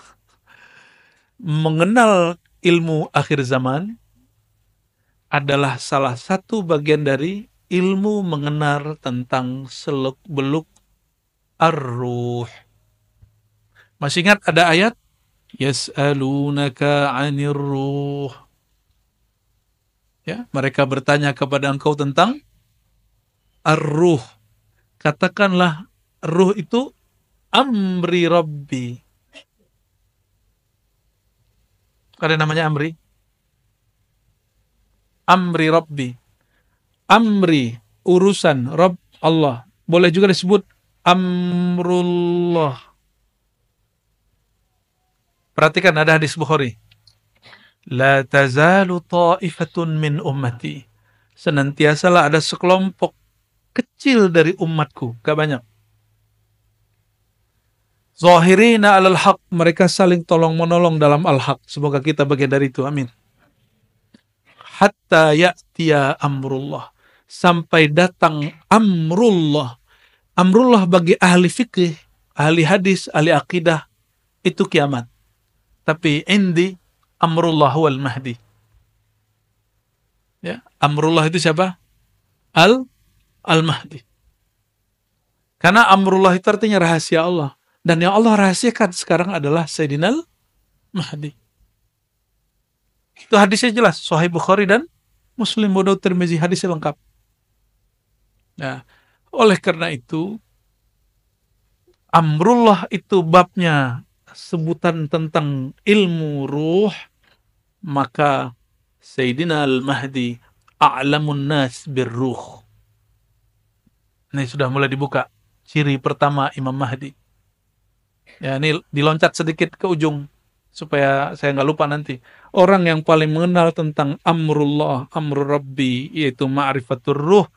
Mengenal ilmu akhir zaman adalah salah satu bagian dari ilmu mengenal tentang seluk-beluk ar-ruh. Masih ingat ada ayat? Yas'alunaka 'anir ruh. Ya, mereka bertanya kepada engkau tentang ar-ruh. Katakanlah ruh itu amri Rabbi. Ada namanya amri? Amri Rabbi. Amri, urusan Rabb Allah. Boleh juga disebut amrullah. Perhatikan ada hadis Bukhari. La tazalu ta'ifatun min ummati. Senantiasalah ada sekelompok kecil dari umatku, gak banyak. Zahirina alal haq, mereka saling tolong menolong dalam al-haq. Semoga kita bagian dari itu, amin. Hatta ya'tiya amrullah, sampai datang amrullah. Amrullah bagi ahli fikih, ahli hadis, ahli akidah, itu kiamat. Tapi indi amrullah wal mahdi. Ya, amrullah itu siapa? Al-Mahdi. Karena amrullah itu artinya rahasia Allah. Dan yang Allah rahasiakan sekarang adalah Sayyidina Al-Mahdi. Itu hadisnya jelas. Sahih Bukhari dan Muslim, Abu Daud, Tirmizi, hadisnya lengkap. Nah, oleh karena itu, amrullah itu babnya sebutan tentang ilmu ruh, maka Sayyidina Al-Mahdi a'lamun nas birruh. Ini sudah mulai dibuka. Ciri pertama Imam Mahdi. Ya, ini diloncat sedikit ke ujung supaya saya nggak lupa nanti. Orang yang paling mengenal tentang amrullah, amrul rabbi, yaitu ma'rifatur ruh,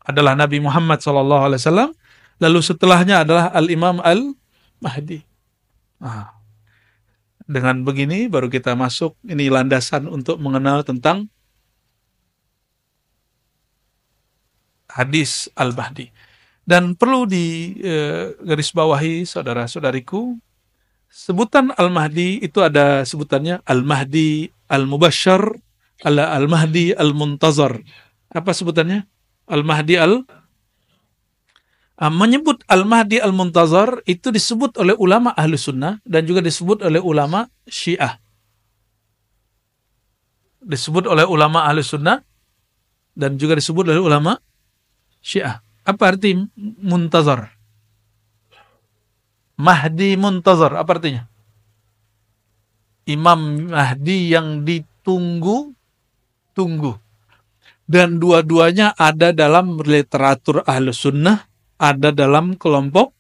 adalah Nabi Muhammad SAW. Lalu setelahnya adalah Al-Imam Al-Mahdi. Nah, dengan begini baru kita masuk, ini landasan untuk mengenal tentang hadis Al-Mahdi. Dan perlu digarisbawahi saudara-saudariku, sebutan Al-Mahdi itu ada sebutannya Al-Mahdi Al-Mubasyar, Al-Mahdi Al-Muntazar. Apa sebutannya? Al-Mahdi menyebut Al-Mahdi Al-Muntazar itu disebut oleh ulama Ahlu Sunnah dan juga disebut oleh ulama Syiah. Disebut oleh ulama Ahlu Sunnah dan juga disebut oleh ulama Syiah. Apa arti muntazar? Mahdi muntazar, apa artinya? Imam Mahdi yang ditunggu-tunggu. Dan dua-duanya ada dalam literatur Ahlus Sunnah, ada dalam kelompok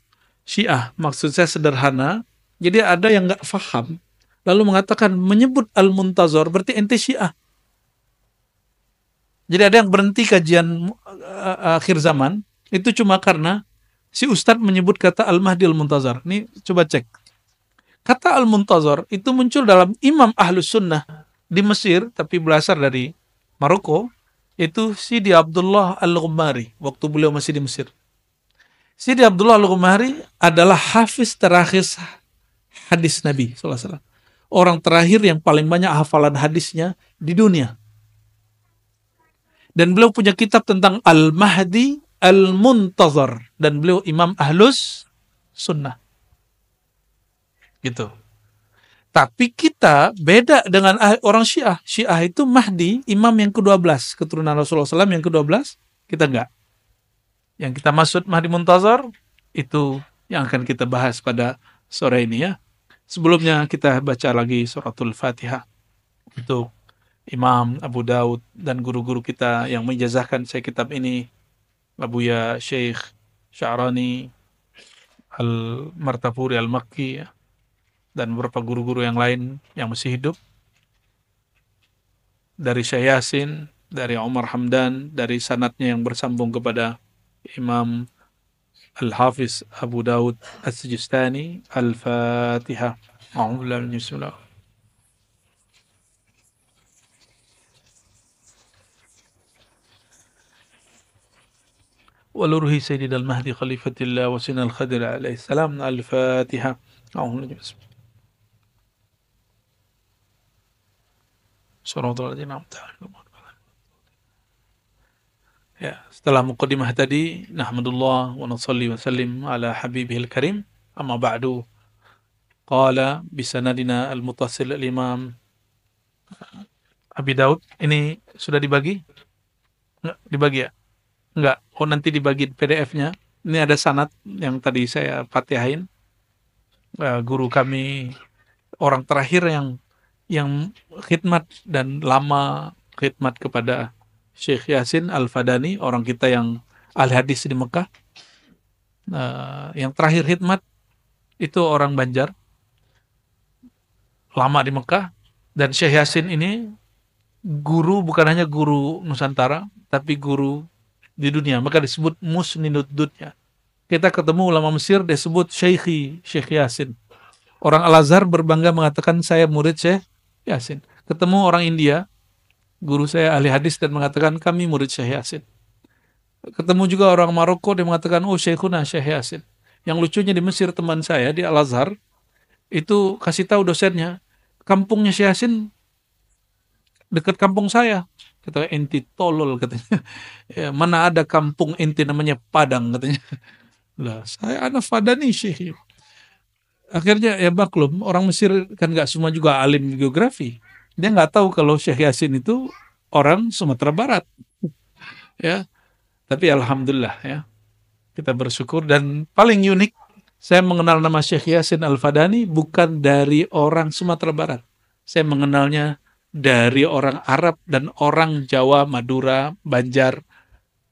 Syiah. Maksud saya sederhana, jadi ada yang nggak faham, lalu mengatakan menyebut Al-Muntazar berarti ente Syiah. Jadi ada yang berhenti kajian akhir zaman, itu cuma karena si Ustadz menyebut kata Al-Mahdi Al-Muntazar. Ini coba cek. Kata Al-Muntazar itu muncul dalam Imam Ahlus Sunnah di Mesir, tapi berasal dari Maroko, itu Sidi Abdullah Al-Ghumari, waktu beliau masih di Mesir. Sidi Abdullah Al-Ghumari adalah hafiz terakhir hadis Nabi SAW. Orang terakhir yang paling banyak hafalan hadisnya di dunia. Dan beliau punya kitab tentang Al-Mahdi Al-Muntazar. Dan beliau Imam Ahlus Sunnah. Gitu. Tapi kita beda dengan orang Syiah. Syiah itu Mahdi, imam yang ke-12. Keturunan Rasulullah SAW yang ke-12. Kita enggak. Yang kita maksud Mahdi Muntazar, itu yang akan kita bahas pada sore ini ya. Sebelumnya kita baca lagi suratul Fatihah. Untuk Imam Abu Daud dan guru-guru kita yang menjazahkan saya kitab ini, Abuya Syekh Sya'rani Al-Martapuri Al-Makki ya, dan beberapa guru-guru yang lain yang masih hidup, dari Syekh Yasin, dari Umar Hamdan, dari sanadnya yang bersambung kepada Imam Al-Hafiz Abu Daud As-Sijistani. Al-Fatihah. A'udzubillahi minasyaitonir rajim. ولروح سيدنا المهدي خليفة الله وسيدنا الخضر عليه السلام. الفاتحة. صراط الذين أنعمت عليهم. Ya, setelah muqaddimah tadi, nahmadullah wa nusalli wa sallim ala habibihil karim. Amma ba'du. Qala bisanadina al-muttasil al-imam Abi Daud. Ini sudah dibagi? Enggak, dibagi ya? Enggak. Oh, nanti dibagi PDF-nya. Ini ada sanad yang tadi saya fatihain. Guru kami, orang terakhir yang khidmat dan lama khidmat kepada Syekh Yasin Al-Fadani, orang kita yang ahli hadis di Mekah. Yang terakhir khidmat itu orang Banjar, lama di Mekah. Dan Syekh Yasin ini guru, bukan hanya guru Nusantara, tapi guru di dunia, maka disebut musninud dunya. Kita ketemu ulama Mesir, disebut Syekh Yasin. Orang Al-Azhar berbangga mengatakan saya murid Syekh Yasin. Ketemu orang India, guru saya ahli hadis, dan mengatakan kami murid Syekh Yasin. Ketemu juga orang Maroko, dia mengatakan, oh Syekhuna Syekh Yasin. Yang lucunya di Mesir teman saya di Al-Azhar itu kasih tahu dosennya, kampungnya Syekh Yasin dekat kampung saya. Kata enti tolol katanya. Ya, mana ada kampung enti namanya Padang katanya. Lah, saya anak Fadani Syekh. Akhirnya ya maklum, orang Mesir kan nggak semua juga alim geografi. Dia nggak tahu kalau Syekh Yasin itu orang Sumatera Barat. Ya, tapi alhamdulillah ya, kita bersyukur. Dan paling unik, saya mengenal nama Syekh Yasin Al-Fadani bukan dari orang Sumatera Barat. Saya mengenalnya dari orang Arab dan orang Jawa, Madura, Banjar,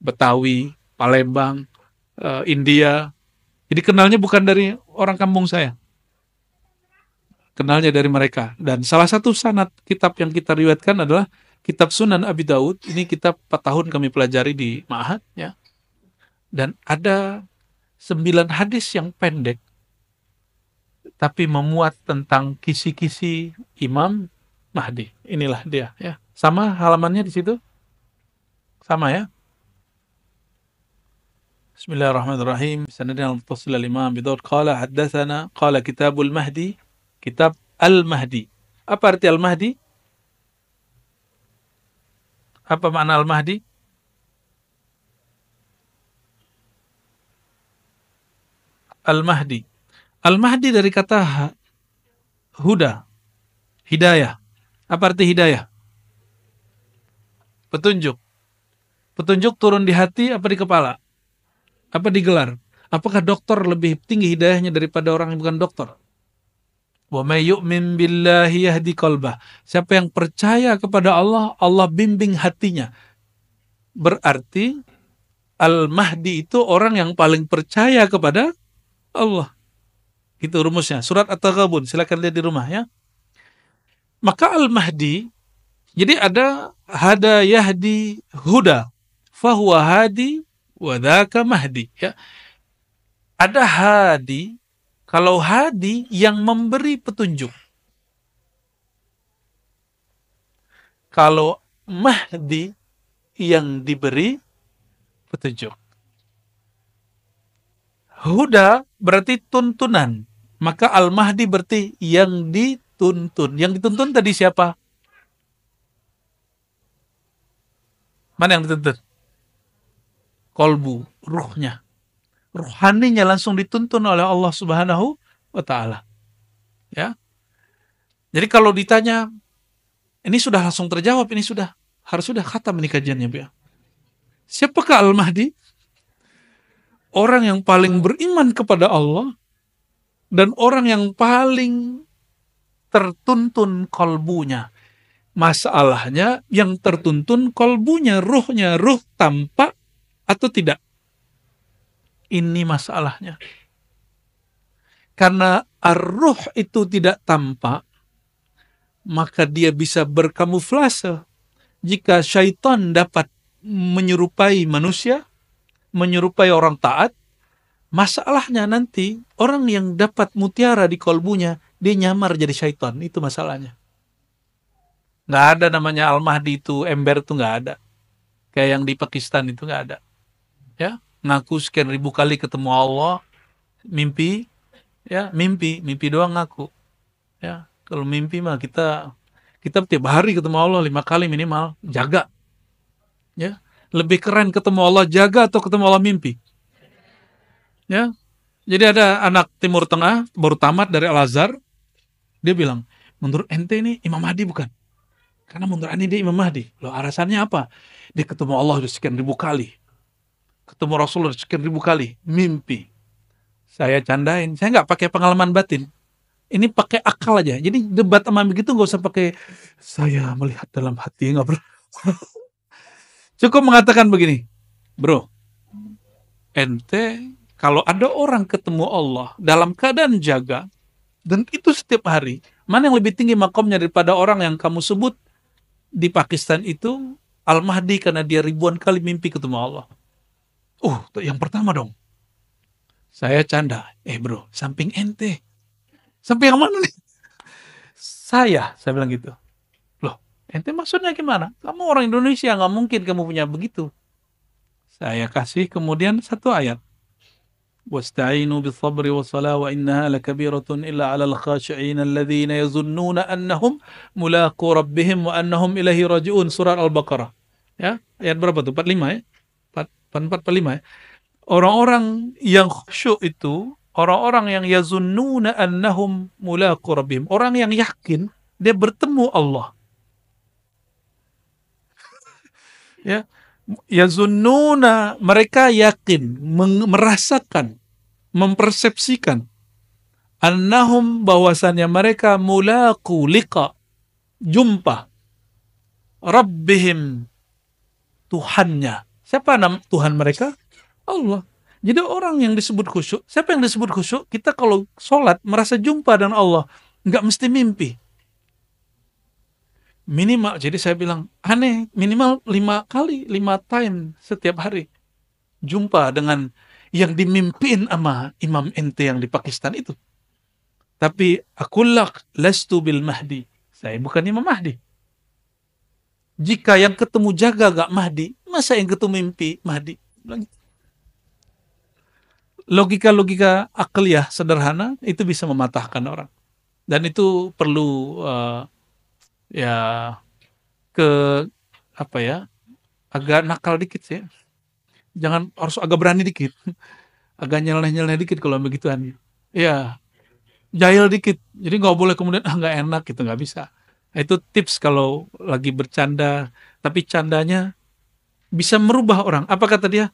Betawi, Palembang, India. Jadi kenalnya bukan dari orang kampung saya. Kenalnya dari mereka. Dan salah satu sanad kitab yang kita riwayatkan adalah kitab Sunan Abi Daud. Ini kitab 4 tahun kami pelajari di Ma'had ya. Dan ada 9 hadis yang pendek tapi memuat tentang kisi-kisi Imam Mahdi. Inilah dia ya. Sama halamannya di situ? Sama ya? Bismillahirrahmanirrahim. Sanadina al-muttasil al-Imam Abi Daud qala haddatsana qala kitabul Mahdi, kitab Al-Mahdi. Apa arti Al-Mahdi? Apa makna Al-Mahdi? Al-Mahdi. Al-Mahdi dari kata huda, hidayah. Apa arti hidayah? Petunjuk. Petunjuk turun di hati apa di kepala? Apa di gelar? Apakah dokter lebih tinggi hidayahnya daripada orang yang bukan dokter? Wa may yu'min billahi yahdi qalbah. Siapa yang percaya kepada Allah, Allah bimbing hatinya. Berarti Al-Mahdi itu orang yang paling percaya kepada Allah. Itu rumusnya. Surat At-Taghabun, silakan lihat di rumah ya. Maka Al-Mahdi, jadi ada hada yahdi huda, fahuwa hadi wa dzaka mahdi ya. Ada hadi, kalau hadi yang memberi petunjuk. Kalau Mahdi yang diberi petunjuk. Huda berarti tuntunan. Maka Al-Mahdi berarti yang dituntun. Yang dituntun tadi siapa? Mana yang dituntun? Kolbu, ruhnya. Ruhaninya langsung dituntun oleh Allah Subhanahu wa Ta'ala. Ya. Jadi kalau ditanya, ini sudah langsung terjawab, ini harus sudah khatam ini kajiannya, ya. Siapakah Al-Mahdi? Orang yang paling beriman kepada Allah dan orang yang paling tertuntun kolbunya. Masalahnya yang tertuntun kolbunya, ruhnya, ruh tampak atau tidak? Ini masalahnya. Karena ar-ruh itu tidak tampak, maka dia bisa berkamuflase. Jika syaitan dapat menyerupai manusia, menyerupai orang taat, masalahnya nanti orang yang dapat mutiara di kolbunya, dia nyamar jadi syaitan. Itu masalahnya. Nggak ada namanya Al-Mahdi itu, ember itu nggak ada. Kayak yang di Pakistan itu nggak ada. Ya, ngaku sekian ribu kali ketemu Allah, mimpi, ya mimpi doang ngaku. Ya, kalau mimpi mah kita tiap hari ketemu Allah 5 kali minimal, jaga. Ya, lebih keren ketemu Allah jaga atau ketemu Allah mimpi. Ya, jadi ada anak Timur Tengah baru tamat dari Al-Azhar, dia bilang, menurut ente ini Imam Mahdi bukan? Karena menurut ente dia Imam Mahdi. Loh, alasannya apa? Dia ketemu Allah udah sekian ribu kali, ketemu Rasulullah sekian ribu kali, mimpi. Saya candain, saya nggak pakai pengalaman batin. Ini pakai akal aja. Jadi debat sama begitu nggak usah pakai saya melihat dalam hati, nggak perlu. Cukup mengatakan begini, bro, ente kalau ada orang ketemu Allah dalam keadaan jaga, dan itu setiap hari, mana yang lebih tinggi makomnya daripada orang yang kamu sebut di Pakistan itu Al-Mahdi karena dia ribuan kali mimpi ketemu Allah. Yang pertama dong. Saya canda, bro, samping ente. Samping yang mana nih? Saya bilang gitu. Loh, ente maksudnya gimana? Kamu orang Indonesia, nggak mungkin kamu punya begitu. Saya kasih kemudian satu ayat. Wasta'inu bis-sabri was-salah wa innaha lakabiratun illa 'alal khashi'in alladhina yazunnuna annahum mulaqu rabbihim wa annahum ilaihi raji'un. Surat Al-Baqarah. Ya, ayat berapa tuh? 45 ya? 44 45 ya. Orang-orang yang khusyuk itu orang-orang yang yazunnuna annahum mulaqu rabbihim. Orang yang yakin dia bertemu Allah. Ya, yazunnuna, mereka yakin, merasakan, mempersepsikan annahum, bahwasannya mereka mulaqu, liqa, jumpa rabbihim, Tuhannya. Siapa nama Tuhan mereka? Allah. Jadi orang yang disebut khusyuk, siapa yang disebut khusyuk? Kita kalau sholat merasa jumpa dengan Allah, nggak mesti mimpi. Minimal, jadi saya bilang, aneh, minimal 5 kali, 5 time setiap hari. Jumpa dengan yang dimimpiin sama Imam ente yang di Pakistan itu. Tapi, akullak lastu bil Mahdi. Saya bukan Imam Mahdi. Jika yang ketemu jaga gak Mahdi, masa yang ketemu mimpi Mahdi? Logika-logika akliyah sederhana, itu bisa mematahkan orang. Dan itu perlu ya ke apa ya, agak nakal dikit sih. Jangan, harus agak berani dikit, agak nyeleneh dikit kalau begituan. Ya, jahil dikit. Jadi nggak boleh kemudian nggak enak gitu, nggak bisa. Itu tips kalau lagi bercanda, tapi candanya bisa merubah orang. Apa kata dia?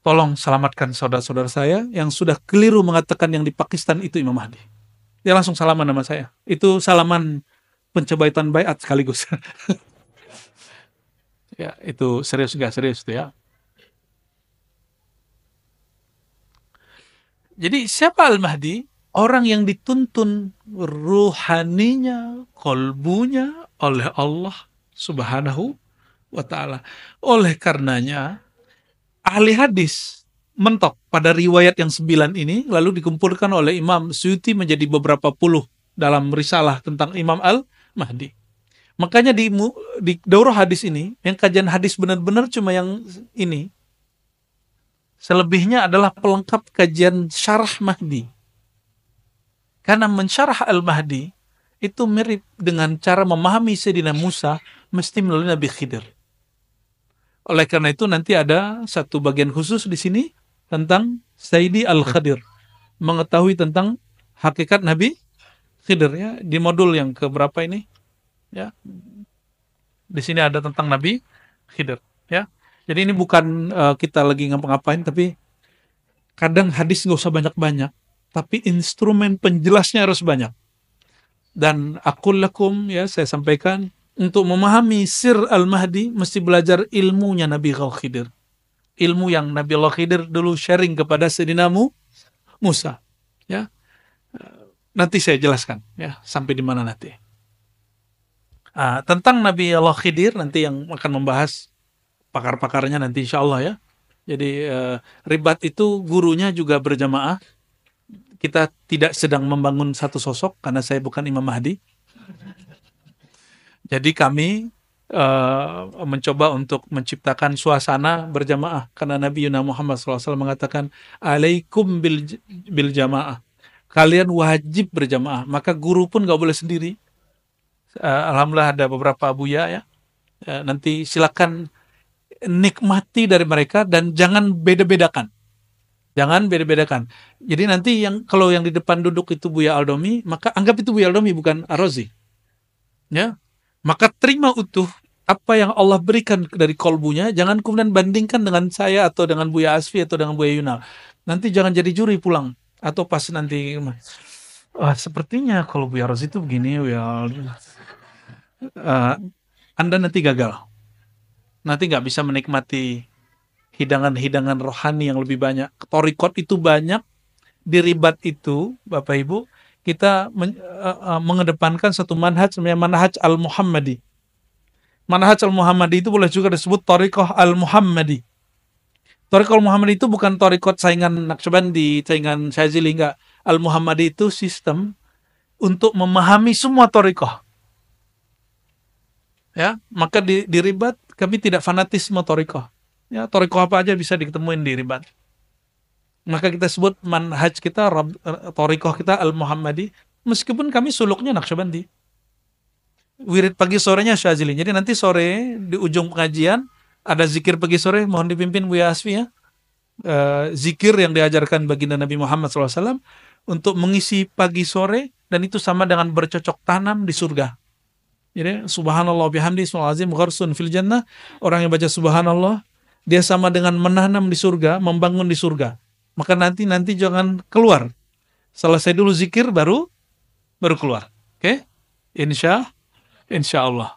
Tolong selamatkan saudara-saudara saya yang sudah keliru mengatakan yang di Pakistan itu Imam Mahdi. Dia langsung salaman sama saya. Itu salaman pencobaitan baiat sekaligus. Ya, itu serius gak serius itu ya. Jadi siapa Al-Mahdi? Orang yang dituntun ruhaninya, kolbunya oleh Allah Subhanahu wa ta'ala. Oleh karenanya, ahli hadis mentok pada riwayat yang 9 ini, lalu dikumpulkan oleh Imam Suyuti menjadi beberapa puluh dalam risalah tentang Imam Al-Mahdi. Makanya di daurah hadis ini, yang kajian hadis benar-benar cuma yang ini. Selebihnya adalah pelengkap kajian syarah Mahdi. Karena mensyarah Al-Mahdi itu mirip dengan cara memahami Sayyidina Musa mesti melalui Nabi Khidir. Oleh karena itu nanti ada satu bagian khusus di sini tentang Sayyidi Al-Khadir, mengetahui tentang hakikat Nabi Khidir ya, di modul yang keberapa ini ya. Di sini ada tentang Nabi Khidir ya. Jadi ini bukan kita lagi ngapa-ngapain, tapi kadang hadis nggak usah banyak-banyak, tapi instrumen penjelasnya harus banyak. Dan aqul lakum ya, saya sampaikan, untuk memahami sir Al-Mahdi mesti belajar ilmunya Nabi Khidir. Ilmu yang Nabi Khidir dulu sharing kepada Sayyidina Musa. Ya. Nanti saya jelaskan ya, sampai di mana nanti. Tentang Nabi Khidir nanti yang akan membahas pakar-pakarnya nanti insya Allah ya. Jadi ribat itu gurunya juga berjamaah. Kita tidak sedang membangun satu sosok karena saya bukan Imam Mahdi. Jadi kami mencoba untuk menciptakan suasana berjamaah karena Nabi Muhammad SAW mengatakan alaikum bil jamaah. Kalian wajib berjamaah. Maka guru pun gak boleh sendiri. Alhamdulillah ada beberapa buya ya. Nanti silakan nikmati dari mereka dan jangan beda-bedakan. Jangan beda-bedakan. Jadi nanti kalau yang di depan duduk itu Buya Aldomi, maka anggap itu Buya Aldomi bukan Ar-Razi. Ya. Maka terima utuh apa yang Allah berikan dari kolbunya, jangan kemudian bandingkan dengan saya atau dengan Buya Asfi atau dengan Buya Yunal. Nanti jangan jadi juri pulang atau pas nanti sepertinya kalau Buya Razi itu begini ya. Anda nanti gagal. Nanti nggak bisa menikmati hidangan-hidangan rohani yang lebih banyak. Torikot itu banyak, di ribat itu, Bapak Ibu, kita mengedepankan satu manhaj, namanya manhaj al-Muhammadi. Manhaj al-Muhammadi itu boleh juga disebut torikoh al-Muhammadi. Torikoh al-Muhammadi itu bukan torikot saingan Naqsyabandi, saingan Syazili, enggak. Al-Muhammadi itu sistem untuk memahami semua torikoh. Ya, maka di ribat kami tidak fanatisme torikoh. Ya, thariqah apa aja bisa diketemuin di Ribat. Maka kita sebut manhaj kita, thariqah kita Al-Muhammadi, meskipun kami suluknya Naqsyabandi. Wirid pagi sorenya Syazili. Jadi nanti sore di ujung pengajian ada zikir pagi sore, mohon dipimpin Buya Asfi ya. Zikir yang diajarkan baginda Nabi Muhammad SAW untuk mengisi pagi sore, dan itu sama dengan bercocok tanam di surga. Jadi subhanallah bihamdi ismul azim gharsun fil jannah. Orang yang baca subhanallah, dia sama dengan menanam di surga, membangun di surga. Maka nanti jangan keluar. Selesai dulu zikir baru keluar. Oke? Insya Allah.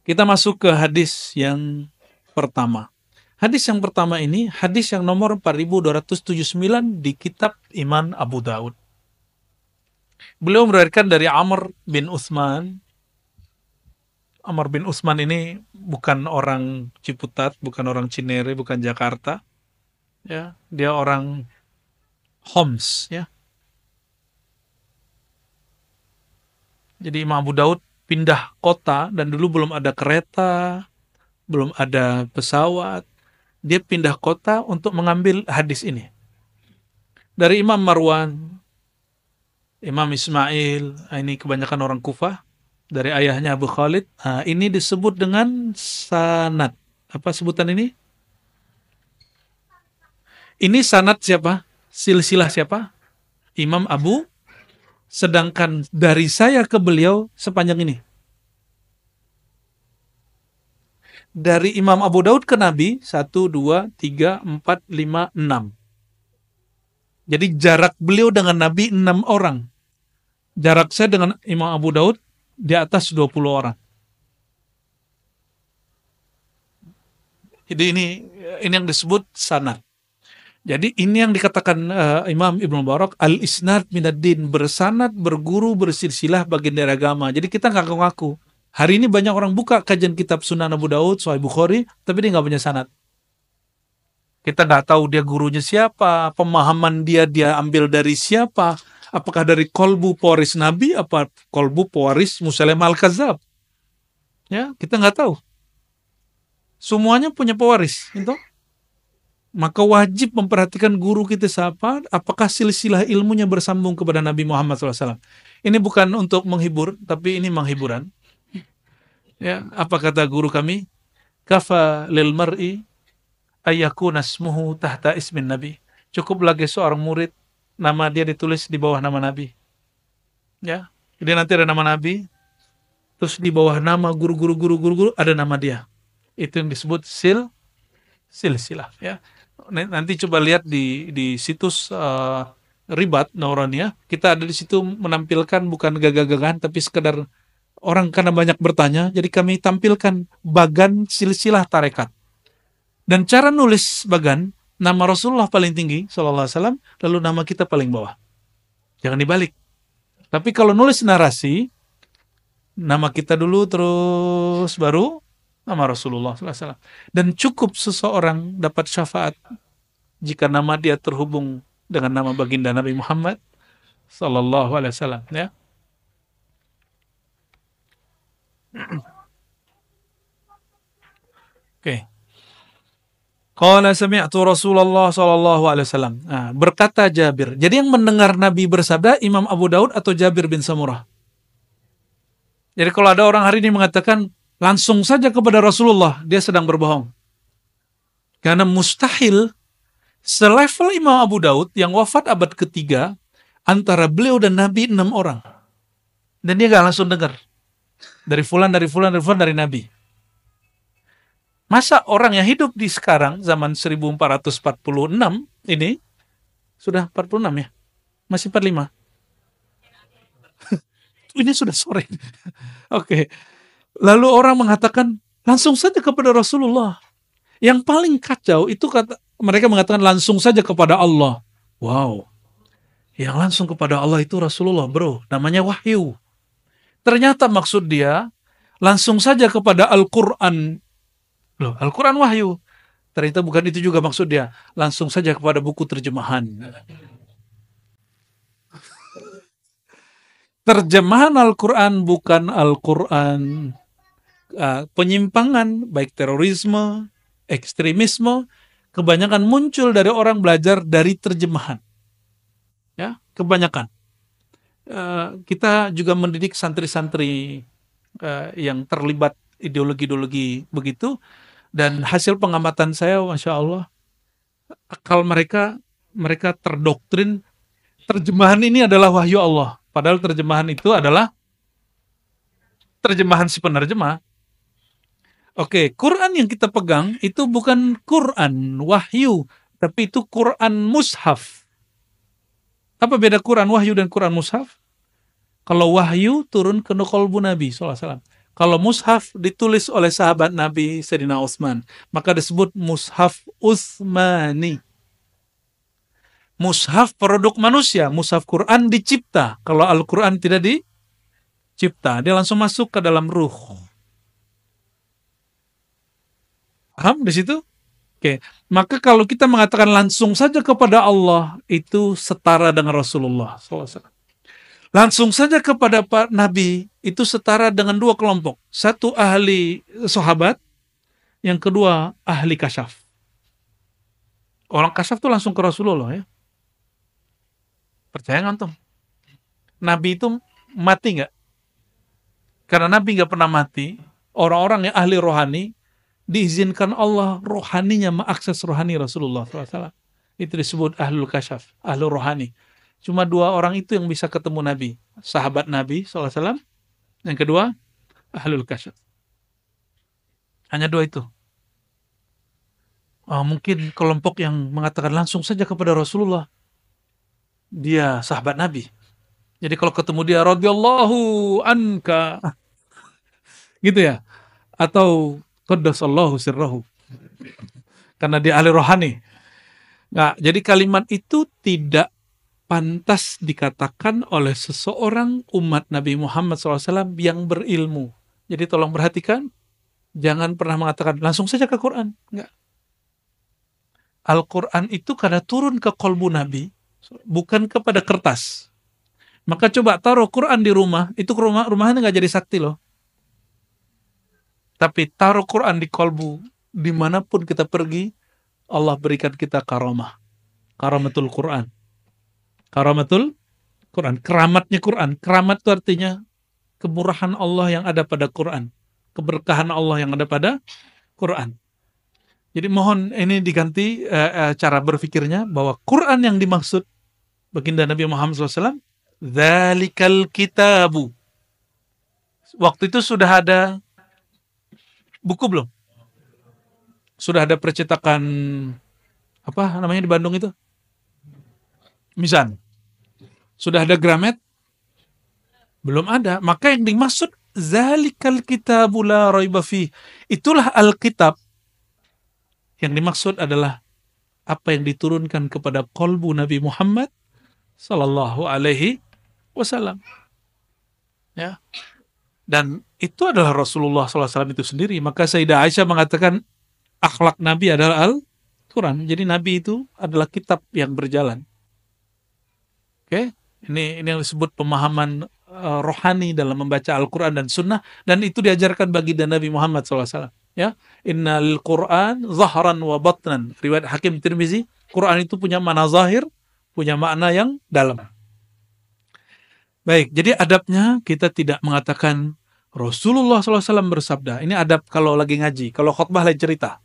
Kita masuk ke hadis yang pertama. Hadis yang pertama ini, hadis yang nomor 4279 di kitab Iman Abu Daud. Beliau meriwayatkan dari Amr bin Utsman. Amr bin Utsman ini bukan orang Ciputat, bukan orang Cinere, bukan Jakarta. Ya, dia orang Homs, ya. Jadi Imam Abu Daud pindah kota, dan dulu belum ada kereta, belum ada pesawat. Dia pindah kota untuk mengambil hadis ini. Dari Imam Marwan, Imam Ismail, ini kebanyakan orang Kufah, dari ayahnya Abu Khalid. Ini disebut dengan sanad. Apa sebutan ini? Ini sanad siapa? Silsilah siapa? Imam Abu. Sedangkan dari saya ke beliau sepanjang ini. Dari Imam Abu Daud ke Nabi 1, 2, 3, 4, 5, 6. Jadi jarak beliau dengan Nabi 6 orang. Jarak saya dengan Imam Abu Daud di atas 20 orang. Jadi ini yang disebut sanad. Jadi ini yang dikatakan Imam Ibnu Mubarak, al-isnad minad-din, bersanad, berguru, bersilsilah bagian dari agama. Jadi kita nggak ngaku-ngaku. Hari ini banyak orang buka kajian kitab Sunan Abu Daud, Sahih Bukhari, tapi dia nggak punya sanad. Kita nggak tahu dia gurunya siapa, pemahaman dia ambil dari siapa, apakah dari kolbu pewaris Nabi, apa kolbu pewaris Musailamah al-Kadzdzab. Ya, kita nggak tahu. Semuanya punya pewaris, itu. Maka wajib memperhatikan guru kita siapa, apakah silsilah ilmunya bersambung kepada Nabi Muhammad SAW. Ini bukan untuk menghibur, tapi ini menghiburan. Ya, apa kata guru kami? Kafa lil mar'i ayyakuna ismuhu tahta ismin Nabi. Cukup lagi seorang murid nama dia ditulis di bawah nama Nabi. Ya, jadi nanti ada nama Nabi, terus di bawah nama guru ada nama dia. Itu yang disebut silsilah. Ya, nanti coba lihat di situs Ribat Nauraniyah. Kita ada di situ menampilkan bukan gagah-gagahan, tapi sekedar orang karena banyak bertanya, jadi kami tampilkan bagan silsilah tarekat. Dan cara nulis bagan, nama Rasulullah paling tinggi, sallallahu alaihi wasallam, lalu nama kita paling bawah. Jangan dibalik. Tapi kalau nulis narasi, nama kita dulu terus baru nama Rasulullah sallallahu alaihi wasallam. Dan cukup seseorang dapat syafaat jika nama dia terhubung dengan nama baginda Nabi Muhammad sallallahu alaihi wasallam, ya. Oke. Qala sami'tu Rasulullah sallallahu alaihi wasallam. Berkata Jabir. Jadi yang mendengar Nabi bersabda Imam Abu Daud atau Jabir bin Samurah? Jadi kalau ada orang hari ini mengatakan langsung saja kepada Rasulullah, dia sedang berbohong. Karena mustahil selevel Imam Abu Daud yang wafat abad ketiga, antara beliau dan Nabi 6 orang. Dan dia gak langsung dengar. Dari fulan dari Nabi. Masa orang yang hidup di sekarang, zaman 1446 ini, sudah 46 ya? Masih 45? Ini sudah sore. Oke. Lalu orang mengatakan, langsung saja kepada Rasulullah. Yang paling kacau itu mereka mengatakan langsung saja kepada Allah. Wow. Yang langsung kepada Allah itu Rasulullah, bro. Namanya wahyu. Ternyata maksud dia langsung saja kepada Al-Quran. Loh, Al-Quran wahyu. Ternyata bukan itu juga maksud dia. Langsung saja kepada buku terjemahan. Terjemahan Al-Quran bukan Al-Quran. penyimpangan, baik terorisme, ekstremisme, kebanyakan muncul dari orang belajar dari terjemahan. Ya, kebanyakan. Kita juga mendidik santri-santri yang terlibat ideologi-ideologi begitu, dan hasil pengamatan saya, Masya Allah, akal mereka terdoktrin terjemahan ini adalah wahyu Allah. Padahal terjemahan itu adalah terjemahan si penerjemah. Oke, Quran yang kita pegang itu bukan Quran wahyu, tapi itu Quran mushaf. Apa beda Quran wahyu dan Quran mushaf? Kalau wahyu turun ke qalbu Nabi SAW. Kalau mushaf ditulis oleh sahabat Nabi Sayyidina Utsman, maka disebut mushaf Utsmani. Mushaf produk manusia, mushaf Quran dicipta. Kalau Al-Quran tidak dicipta, dia langsung masuk ke dalam ruh. Paham di situ? Oke, maka kalau kita mengatakan langsung saja kepada Allah, itu setara dengan Rasulullah SAW. Langsung saja kepada Pak Nabi, itu setara dengan dua kelompok. Satu ahli sahabat, yang kedua ahli kasyaf. Orang kasyaf itu langsung ke Rasulullah ya. Percaya nggak? Nabi itu mati nggak? Karena Nabi nggak pernah mati. Orang-orang yang ahli rohani diizinkan Allah rohaninya mengakses rohani Rasulullah SAW. Itu disebut ahlul kasyaf, ahlul rohani. Cuma dua orang itu yang bisa ketemu Nabi. Sahabat Nabi SAW. Yang kedua, ahlul kasyaf. Hanya dua itu. Mungkin kelompok yang mengatakan langsung saja kepada Rasulullah, dia sahabat Nabi. Jadi kalau ketemu dia, radhiyallahu anka, gitu ya. Atau qaddasallahu sirrahu. Karena dia ahli rohani. Nah, jadi kalimat itu tidak pantas dikatakan oleh seseorang umat Nabi Muhammad SAW yang berilmu. Jadi tolong perhatikan, jangan pernah mengatakan langsung saja ke Quran. Enggak. Al-Quran itu karena turun ke qalbu Nabi, bukan kepada kertas. Maka coba taruh Quran di rumah, itu rumahnya nggak jadi sakti loh. Tapi taruh Quran di qalbu, dimanapun kita pergi, Allah berikan kita karamah. Karamatul Quran. Karamatul Quran. Keramatnya Quran. Keramat itu artinya kemurahan Allah yang ada pada Quran. Keberkahan Allah yang ada pada Quran. Jadi mohon ini diganti cara berpikirnya, bahwa Quran yang dimaksud baginda Nabi Muhammad SAW, dzalikal kitabu. Waktu itu sudah ada buku belum? Sudah ada percetakan, apa namanya di Bandung itu? Mizan. Sudah ada Gramet? Belum ada. Maka yang dimaksud dzalikal kitabu la raiba fih. Itulah Alkitab. Yang dimaksud adalah apa yang diturunkan kepada qalbu Nabi Muhammad sallallahu alaihi wasallam. Ya. Dan itu adalah Rasulullah SAW itu sendiri. Maka Sayyidah Aisyah mengatakan akhlak Nabi adalah Al-Quran. Jadi Nabi itu adalah kitab yang berjalan. Oke, ini yang disebut pemahaman rohani dalam membaca Al-Quran dan Sunnah, dan itu diajarkan baginda Nabi Muhammad SAW. Ya, innal Quran zahran wa batnan. Riwayat Hakim Tirmizi, Quran itu punya makna zahir, punya makna yang dalam. Baik, jadi adabnya kita tidak mengatakan Rasulullah SAW bersabda. Ini adab kalau lagi ngaji. Kalau khutbah lain cerita.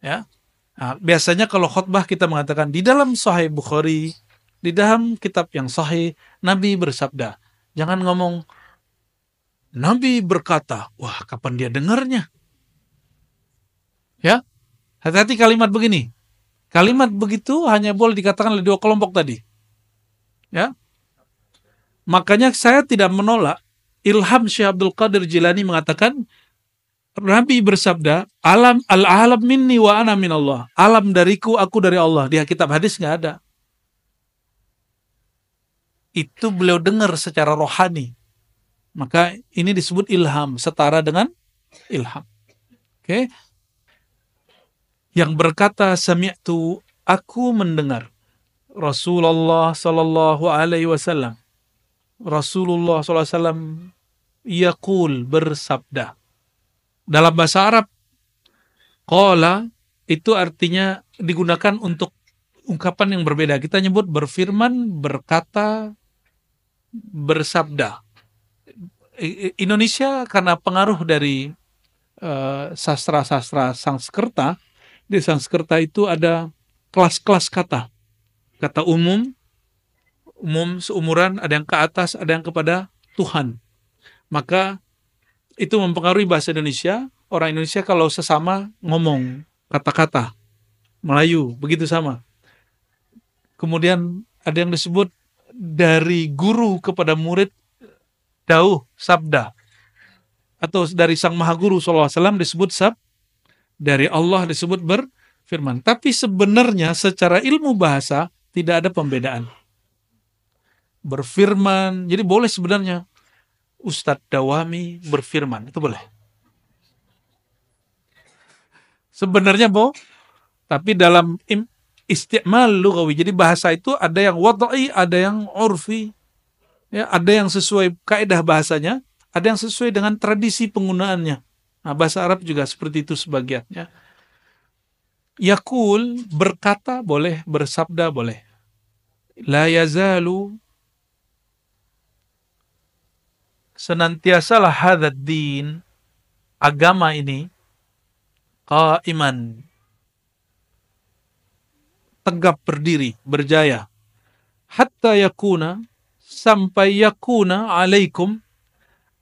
Ya, nah, biasanya kalau khutbah kita mengatakan di dalam Sahih Bukhari, di dalam kitab yang sahih, Nabi bersabda. Jangan ngomong Nabi berkata. Wah, kapan dia dengarnya? Ya, hati-hati kalimat begini. Kalimat begitu hanya boleh dikatakan oleh dua kelompok tadi. Ya, makanya saya tidak menolak Ilham Syekh Abdul Qadir Jilani mengatakan Nabi bersabda, al-alam minni wa ana minallah. Alam dariku, aku dari Allah. Di kitab hadis nggak ada. Itu beliau dengar secara rohani. Maka ini disebut ilham, setara dengan ilham. Oke. Yang berkata sami'tu, aku mendengar Rasulullah sallallahu alaihi wasallam. Rasulullah sallallahu alaihi wasallam yaqul, bersabda. Dalam bahasa Arab, qala itu artinya digunakan untuk ungkapan yang berbeda. Kita nyebut berfirman, berkata, bersabda. Indonesia karena pengaruh dari sastra-sastra Sanskerta, di Sanskerta itu ada kelas-kelas kata. Kata umum seumuran, ada yang ke atas, ada yang kepada Tuhan. Maka itu mempengaruhi bahasa Indonesia. Orang Indonesia kalau sesama ngomong kata-kata Melayu, begitu sama. Kemudian ada yang disebut dari guru kepada murid, dauh, sabda. Atau dari Sang Maha Guru SAW disebut dari Allah disebut berfirman. Tapi sebenarnya secara ilmu bahasa tidak ada pembedaan. Berfirman, jadi boleh sebenarnya Ustadz Dawami berfirman, itu boleh. Sebenarnya tapi dalam isti'mal lughawi, jadi bahasa itu ada yang wad'i, ada yang urfi, ya, ada yang sesuai kaidah bahasanya, ada yang sesuai dengan tradisi penggunaannya. Nah, bahasa Arab juga seperti itu sebagiannya. Yaqul, berkata boleh, bersabda boleh. La yazalu, senantiasalah hadzal din, agama ini, qaiman, tegap berdiri, berjaya. Hatta yakuna, sampai yakuna alaikum,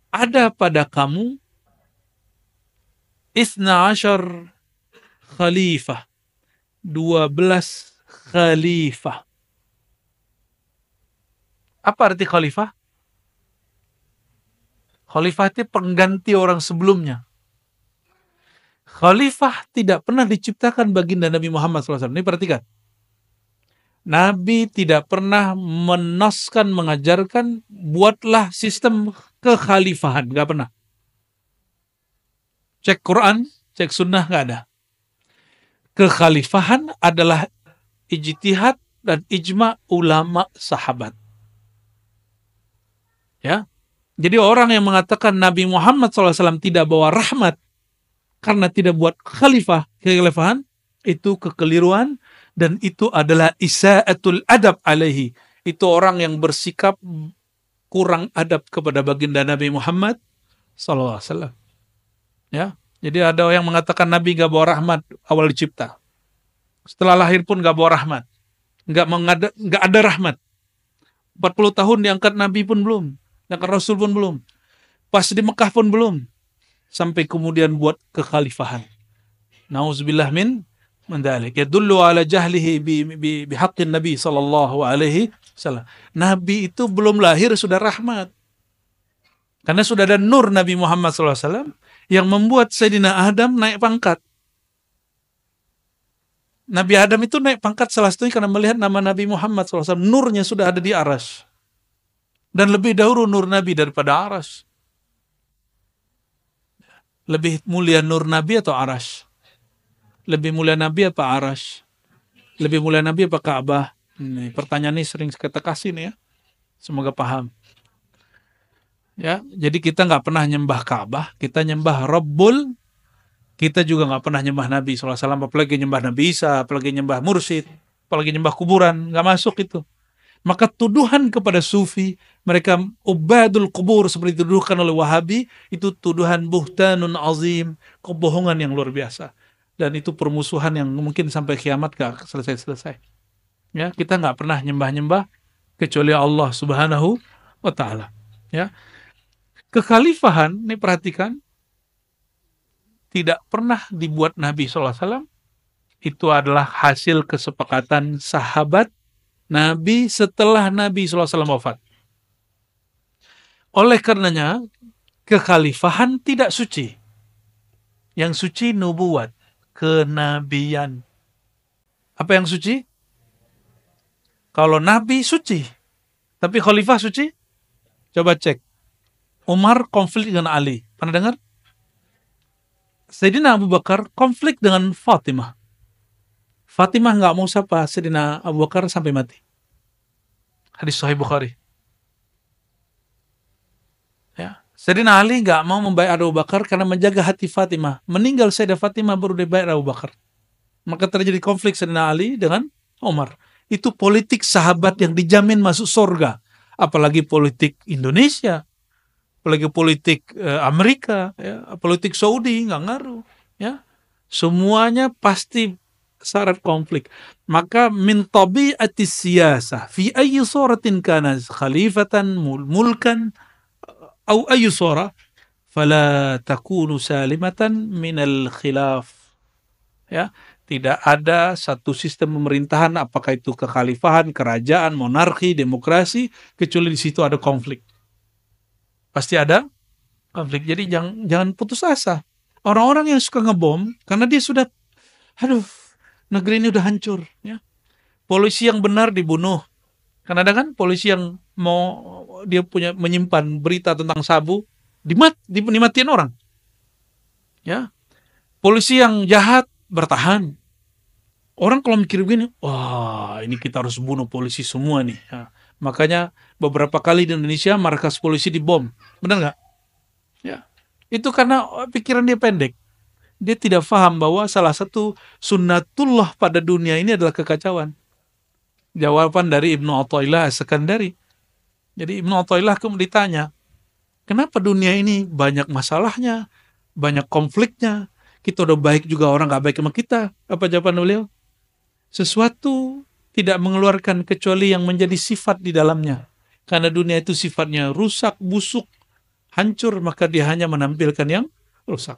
ada pada kamu 12 khalifah, 12 khalifah. Apa arti khalifah? Khalifah itu pengganti orang sebelumnya. Khalifah tidak pernah diciptakan baginda Nabi Muhammad SAW. Ini perhatikan. Nabi tidak pernah menoskan, mengajarkan, buatlah sistem kekhalifahan. Gak pernah. Cek Quran, cek sunnah, gak ada. Kekhalifahan adalah ijtihad dan ijma ulama sahabat. Ya, jadi orang yang mengatakan Nabi Muhammad SAW tidak bawa rahmat karena tidak buat kekhalifahan, itu kekeliruan, dan itu adalah isa'atul adab alaihi. Itu orang yang bersikap kurang adab kepada baginda Nabi Muhammad SAW. Ya, jadi ada yang mengatakan Nabi gak bawa rahmat awal dicipta. Setelah lahir pun gak bawa rahmat. Gak ada rahmat. 40 tahun diangkat Nabi pun belum. Diangkat Rasul pun belum. Pas di Mekah pun belum. Sampai kemudian buat kekhalifahan. Nauzubillah min dzalik. Yadullu ala jahlihi bihaqqin Nabi sallallahu alaihi wasallam. Nabi itu belum lahir sudah rahmat. Karena sudah ada nur Nabi Muhammad sallallahu alaihi wasallam yang membuat Sayyidina Adam naik pangkat. Nabi Adam itu naik pangkat salah satunya karena melihat nama Nabi Muhammad sallallahu alaihi wasallam. Nurnya sudah ada di aras. Dan lebih dahulu nur Nabi daripada aras. Lebih mulia nur Nabi atau aras? Lebih mulia Nabi apa aras? Lebih mulia Nabi apa Ka'bah? Ini pertanyaan ini sering kita kasih nih ya. Semoga paham. Ya, jadi kita nggak pernah nyembah Ka'bah, kita nyembah Rabbul. Kita juga nggak pernah nyembah Nabi SAW, apalagi nyembah Nabi Isa, apalagi nyembah mursyid, apalagi nyembah kuburan, nggak masuk itu. Maka tuduhan kepada sufi, mereka ubadul kubur seperti dituduhkan oleh Wahabi, itu tuduhan buhtanun azim, kebohongan yang luar biasa. Dan itu permusuhan yang mungkin sampai kiamat gak selesai-selesai. Ya, kita nggak pernah nyembah-nyembah kecuali Allah Subhanahu wa Ta'ala. Ya, kekhalifahan, ini perhatikan, tidak pernah dibuat Nabi SAW. Itu adalah hasil kesepakatan sahabat Nabi setelah Nabi SAW wafat. Oleh karenanya, kekhalifahan tidak suci. Yang suci nubuat, kenabian. Apa yang suci? Kalau Nabi suci, tapi khalifah suci? Coba cek. Umar konflik dengan Ali. Pernah dengar? Sayyidina Abu Bakar konflik dengan Fatimah. Fatimah nggak mau sapa Sayyidina Abu Bakar sampai mati. Hadis Sahih Bukhari. Ya, Sayyidina Ali nggak mau membayar Abu Bakar karena menjaga hati Fatimah. Meninggal Sayyidah Fatimah baru dibayar Abu Bakar. Maka terjadi konflik Sayyidina Ali dengan Umar. Itu politik sahabat yang dijamin masuk surga. Apalagi politik Indonesia, apalagi politik Amerika, ya, politik Saudi nggak ngaruh. Ya. Semuanya pasti syarat konflik. Maka min tabi'ati siyasah fi ayyi suratin kana khalifatan mulkan au ayyi surah fala takunu salimatan minal khilaf. Ya, tidak ada satu sistem pemerintahan, apakah itu kekhalifahan, kerajaan, monarki, demokrasi, kecuali di situ ada konflik. Pasti ada konflik. Jadi jangan putus asa. Orang-orang yang suka ngebom karena dia sudah, aduh, negeri ini udah hancur. Ya. Polisi yang benar dibunuh. Karena ada kan polisi yang mau dia punya menyimpan berita tentang sabu, dimatiin orang. Ya, polisi yang jahat bertahan. Orang kalau mikir begini, wah ini kita harus bunuh polisi semua nih. Ya. Makanya beberapa kali di Indonesia markas polisi dibom, benar nggak? Ya, itu karena pikiran dia pendek. Dia tidak paham bahwa salah satu sunnatullah pada dunia ini adalah kekacauan. Jawaban dari Ibnu Athaillah As-Sakandari. Jadi Ibnu Athaillah kemudian ditanya, kenapa dunia ini banyak masalahnya, banyak konfliknya, kita udah baik juga orang gak baik sama kita. Apa jawaban beliau? Sesuatu tidak mengeluarkan kecuali yang menjadi sifat di dalamnya. Karena dunia itu sifatnya rusak, busuk, hancur, maka dia hanya menampilkan yang rusak.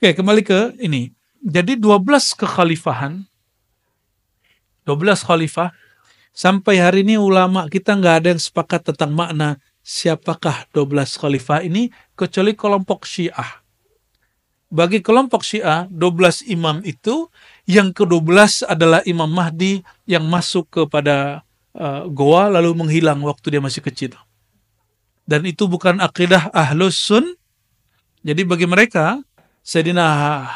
Oke, kembali ke ini. Jadi 12 kekhalifahan, 12 khalifah, sampai hari ini ulama kita nggak ada yang sepakat tentang makna siapakah 12 khalifah ini, kecuali kelompok Syiah. Bagi kelompok Syiah, 12 imam itu, yang ke-12 adalah Imam Mahdi yang masuk kepada goa lalu menghilang waktu dia masih kecil. Dan itu bukan akidah Ahlus Sun. Jadi bagi mereka, Sayyidina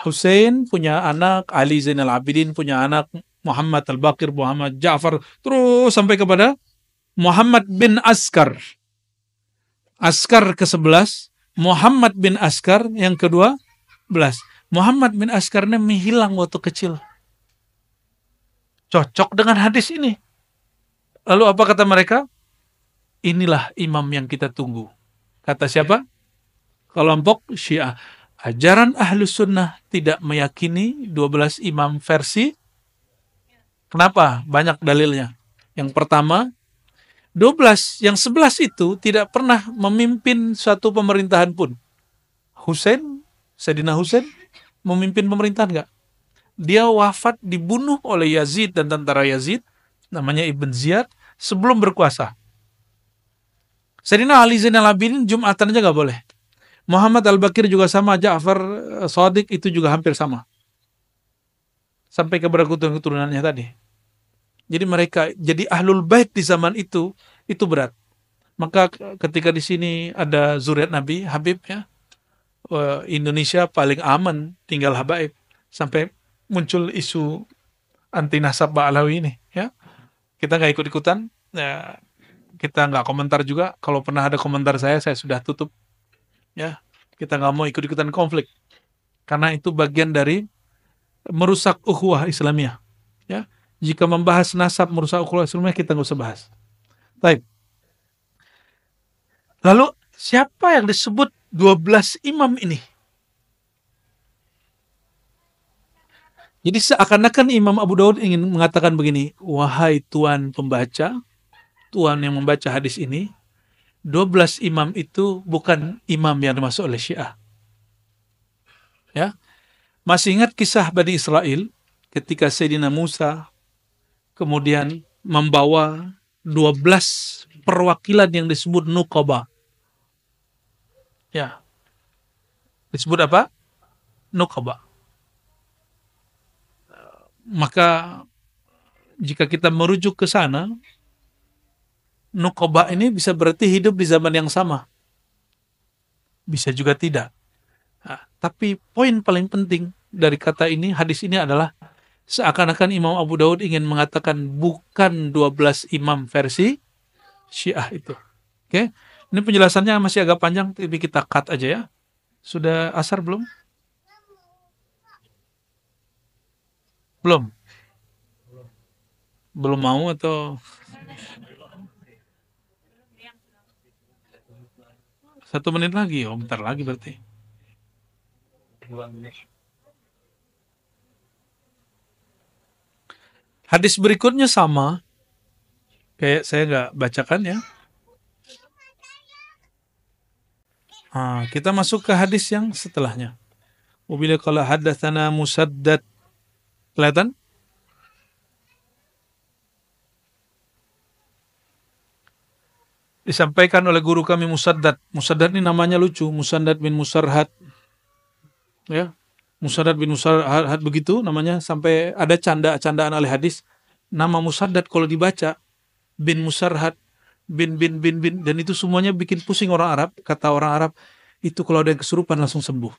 Hussein punya anak, Ali Zainal Abidin punya anak, Muhammad Al-Baqir, Muhammad Ja'far, terus sampai kepada Muhammad bin Askar. Askar ke-11, Muhammad bin Askar yang ke-12. Muhammad bin Askar ini menghilang waktu kecil. Cocok dengan hadis ini. Lalu apa kata mereka? Inilah imam yang kita tunggu. Kata siapa? Kelompok Syiah. Ajaran Ahlus Sunnah tidak meyakini 12 imam versi. Kenapa? Banyak dalilnya. Yang pertama, 12, yang 11 itu tidak pernah memimpin suatu pemerintahan pun. Sayyidina Hussein, memimpin pemerintahan enggak? Dia wafat dibunuh oleh Yazid dan tentara Yazid, namanya Ibn Ziyad, sebelum berkuasa. Sayyidina Ali Zainal Abidin Jumatan aja enggak boleh. Muhammad Al-Baqir juga sama, Ja'far Shadiq itu juga hampir sama. Sampai kepada keturunannya tadi. Jadi mereka jadi ahlul bait di zaman itu berat. Maka ketika di sini ada zuriat Nabi, Habib ya, Indonesia paling aman tinggal habaib. Sampai muncul isu anti nasab Ba'alawi ini ya. Kita nggak ikut-ikutan, ya, kita nggak komentar juga. Kalau pernah ada komentar saya sudah tutup. Ya, kita nggak mau ikut-ikutan konflik karena itu bagian dari merusak ukhuwah Islamiyah. Ya, jika membahas nasab merusak ukhuwah Islamiyah kita nggak usah bahas. Baik. Lalu siapa yang disebut 12 imam ini? Jadi seakan-akan Imam Abu Daud ingin mengatakan begini, wahai Tuan pembaca, Tuan yang membaca hadis ini, 12 imam itu bukan imam yang dimaksud oleh Syiah. Ya. Masih ingat kisah Bani Israel ketika Sayyidina Musa kemudian membawa 12 perwakilan yang disebut Nuqaba. Ya. Disebut apa? Nuqaba. Maka jika kita merujuk ke sana, Nuqaba ini bisa berarti hidup di zaman yang sama. Bisa juga tidak. Nah, tapi poin paling penting dari kata ini, hadis ini adalah seakan-akan Imam Abu Daud ingin mengatakan bukan 12 imam versi Syiah itu. Oke? Ini penjelasannya masih agak panjang, tapi kita cut aja ya. Sudah asar belum? Belum. Belum mau atau 1 menit lagi? Oh, bentar lagi berarti. Hadis berikutnya sama, kayak saya nggak bacakan ya. Kita masuk ke hadis yang setelahnya. Wabila qala haddatsana Musaddad. Kelihatan? Disampaikan oleh guru kami Musaddad. Musaddad ini namanya lucu, Musaddad bin Musarhad. Ya. Musaddad bin Musarhad begitu namanya, sampai ada candaan oleh hadis. Nama Musaddad kalau dibaca bin Musarhad, bin, dan itu semuanya bikin pusing orang Arab. Kata orang Arab, itu kalau ada yang kesurupan langsung sembuh.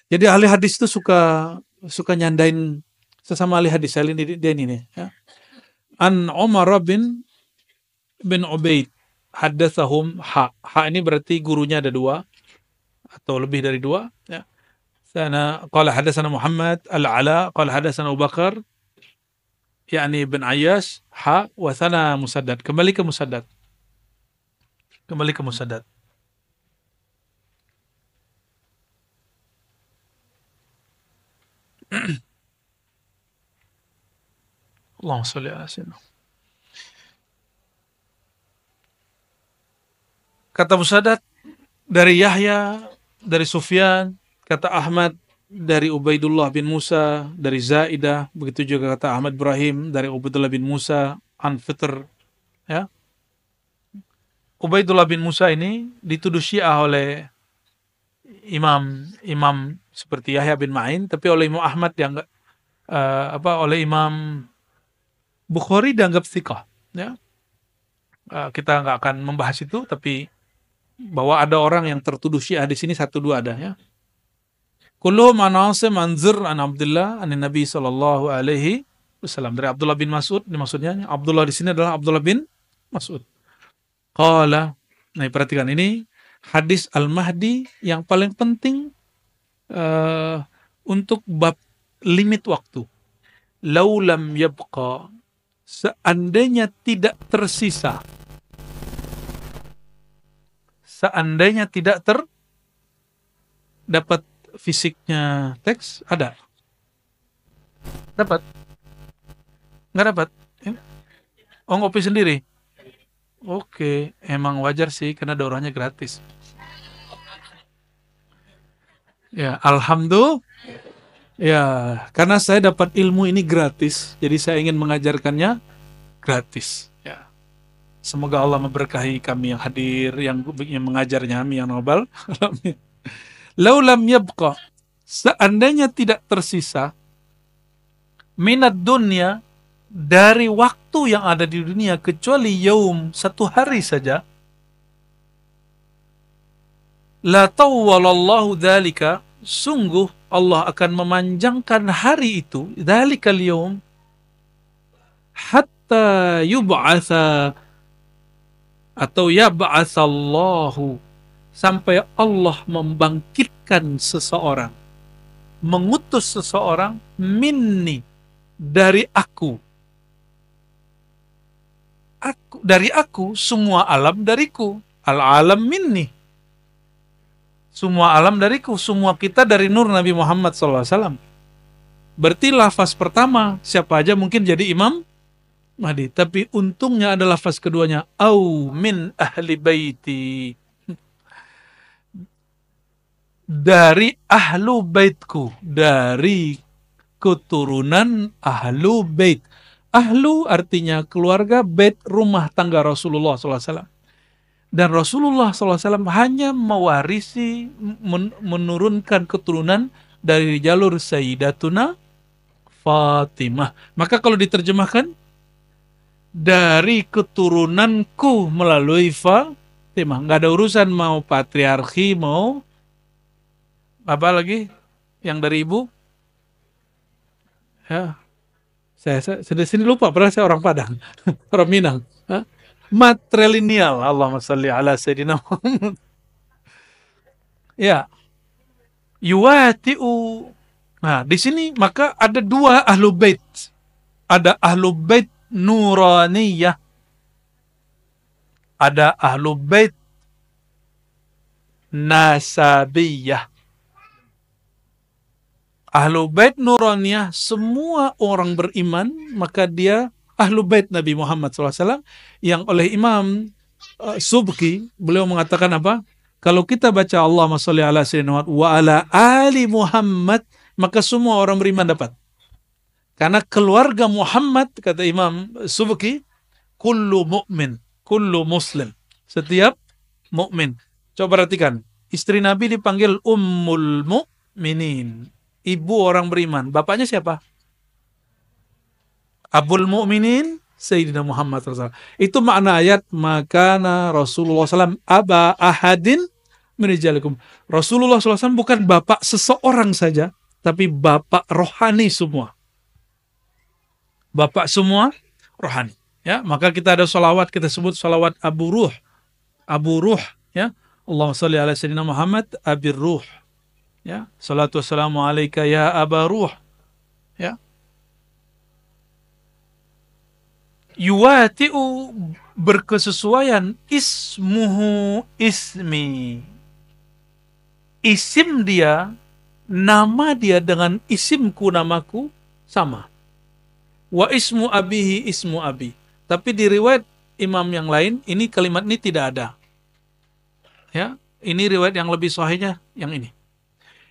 Jadi ahli hadis itu suka nyandain sesama ahli hadis. Dia ini nih, ya. An Umar bin Ubaid haddatsahum ini berarti gurunya ada 2 atau lebih dari 2, ya. Sana qala hadatsana Muhammad al-Ala qala hadatsana Abu Bakar yakni bin Ayyash wa sana Musaddad. Kembali ke Musaddad. Allahumma shalli ala sayyidina. Kata Musaddad dari Yahya, dari Sufyan, kata Ahmad dari Ubaidullah bin Musa, dari Zaidah, begitu juga kata Ahmad Ibrahim dari Ubaidullah bin Musa an Fitr, ya. Ubaidullah bin Musa ini dituduh Syiah oleh imam seperti Yahya bin Ma'in, tapi oleh Imam Ahmad dianggap oleh Imam Bukhari dianggap thiqah, ya. Kita nggak akan membahas itu, tapi bahwa ada orang yang tertuduh Syiah di sini 1-2 ada, ya. Kulluhum an Asim an Zir an Abdullah an Nabi sallallahu alaihi wasallam, dari Abdullah bin Mas'ud. Maksudnya Abdullah di sini adalah Abdullah bin Mas'ud. Qala, nah perhatikan ini hadis Al-Mahdi yang paling penting untuk bab limit waktu. Lau lam yabqa, seandainya tidak tersisa, seandainya tidak dapat fisiknya teks, ada? Dapat? Nggak dapat? Oh, ngopi sendiri? Oke, emang wajar sih, karena daurahnya gratis. Ya, alhamdulillah. Ya, karena saya dapat ilmu ini gratis, jadi saya ingin mengajarkannya gratis. Ya. Semoga Allah memberkahi kami yang hadir, yang mengajarnya, yang Nobel. Laulam yabqa, seandainya tidak tersisa minat dunia, dari waktu yang ada di dunia, kecuali yaum, 1 hari saja, la tawwalallahu dzalika, sungguh Allah akan memanjangkan hari itu, dzalikal yaum, hatta yub'atsa atau yab'atsallahu, sampai Allah membangkitkan seseorang, mengutus seseorang, minni, dari aku, dari aku, semua alam dariku, al-alam minni, semua alam dariku, semua kita dari nur Nabi Muhammad SAW. Berarti lafaz pertama, siapa aja mungkin jadi Imam Mahdi, tapi untungnya ada lafaz keduanya, au min ahli baiti, dari ahlu baitku, dari keturunan ahlu bait. Ahlu artinya keluarga, bait rumah tangga Rasulullah SAW. Dan Rasulullah SAW hanya mewarisi, menurunkan keturunan dari jalur Sayyidatuna Fatimah. Maka kalau diterjemahkan, dari keturunanku melalui Fatimah. Nggak ada urusan mau patriarki, mau apa lagi yang dari ibu, ya. Saya sini lupa, padahal saya orang Padang, orang Minang. Hah? Matrilineal. Allahumma shalli ala Sayyidina Muhammad. Ya, yuwati'u. Nah, di sini maka ada dua ahlu bait. Ada ahlu bait nuraniyah, ada ahlu bait nasabiyah. Ahlu bait nuraniyah, semua orang beriman, maka dia ahlu bait Nabi Muhammad SAW, yang oleh Imam Subki, beliau mengatakan apa? Kalau kita baca Allahumma sholli ala sayyidina Muhammad wa ala ali Muhammad, maka semua orang beriman dapat. Karena keluarga Muhammad, kata Imam Subki, kullu mu'min, kullu muslim. Setiap mukmin. Coba perhatikan, istri Nabi dipanggil Ummul Mu'minin, ibu orang beriman. Bapaknya siapa? Abul Mu'minin Sayyidina Muhammad SAW. Itu makna ayat, makana Rasulullah SAW aba ahadin min rijalikum. Rasulullah SAW bukan bapak seseorang saja, tapi bapak rohani semua. Bapak semua rohani. Ya, maka kita ada salawat, kita sebut salawat Abu Ruh. Abu Ruh, ya. Allahumma shalli ala sayyidina Muhammad Abir Ruh. Ya, salatu wassalamu alaika ya Aba Ruh. Ya. Yuwati'u, berkesesuaian, ismuhu ismi. Isim dia, nama dia dengan isimku, namaku sama. Wa ismu abihi ismu abi. Tapi di riwayat imam yang lain, ini kalimat ini tidak ada. Ya, ini riwayat yang lebih sahihnya yang ini.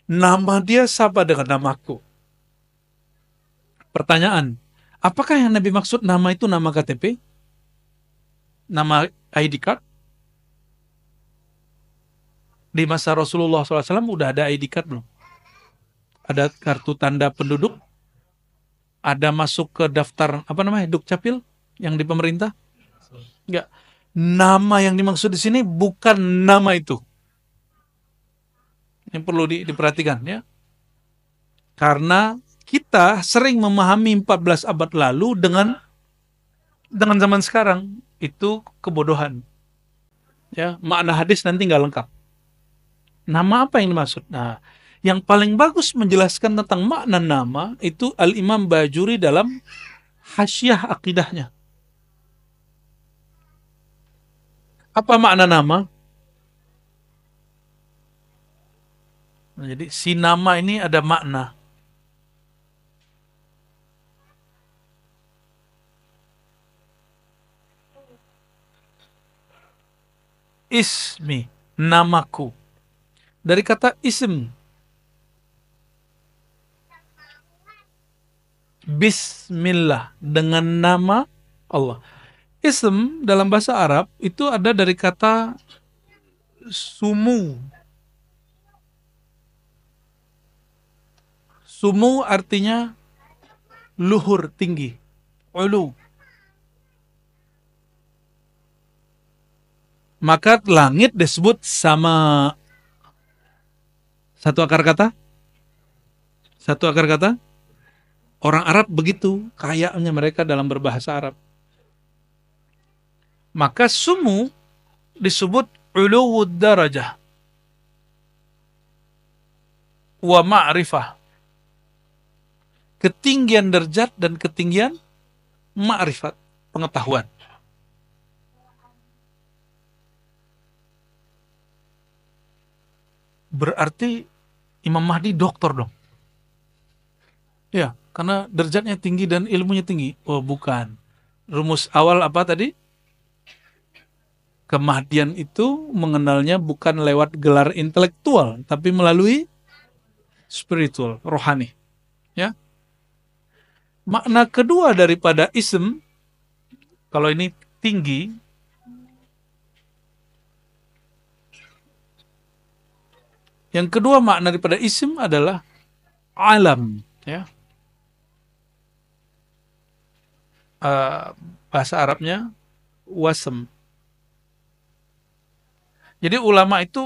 Nama dia sama dengan namaku. Pertanyaan, apakah yang Nabi maksud nama itu nama KTP? Nama ID card? Di masa Rasulullah SAW udah ada ID card belum? Ada kartu tanda penduduk? Ada masuk ke daftar Dukcapil yang di pemerintah? Enggak. Nama yang dimaksud di sini bukan nama itu. Yang perlu diperhatikan, ya. Karena kita sering memahami 14 abad lalu dengan zaman sekarang, itu kebodohan. Ya, makna hadis nanti nggak lengkap. Nama apa yang dimaksud? Nah, yang paling bagus menjelaskan tentang makna nama itu Al-Imam Bajuri dalam Hasyiah Aqidahnya. Apa makna nama? Nah, jadi si nama ini ada makna. Ismi, namaku. Dari kata ism. Bismillah, dengan nama Allah. Ism dalam bahasa Arab itu ada dari kata sumu. Sumu artinya luhur, tinggi, ulu. Maka langit disebut sama. Satu akar kata? Satu akar kata? Orang Arab begitu, kayaknya mereka dalam berbahasa Arab. Maka sumu disebut uluwud darajah wa ma'rifah. Ketinggian derajat dan ketinggian ma'rifat, pengetahuan. Berarti Imam Mahdi doktor dong. Ya, karena derajatnya tinggi dan ilmunya tinggi. Oh, bukan. Rumus awal apa tadi? Kemahdian itu mengenalnya bukan lewat gelar intelektual, tapi melalui spiritual, rohani. Ya. Makna kedua daripada ism, kalau ini tinggi, yang kedua makna daripada ism adalah alam, ya. Bahasa Arabnya wasm. Jadi ulama itu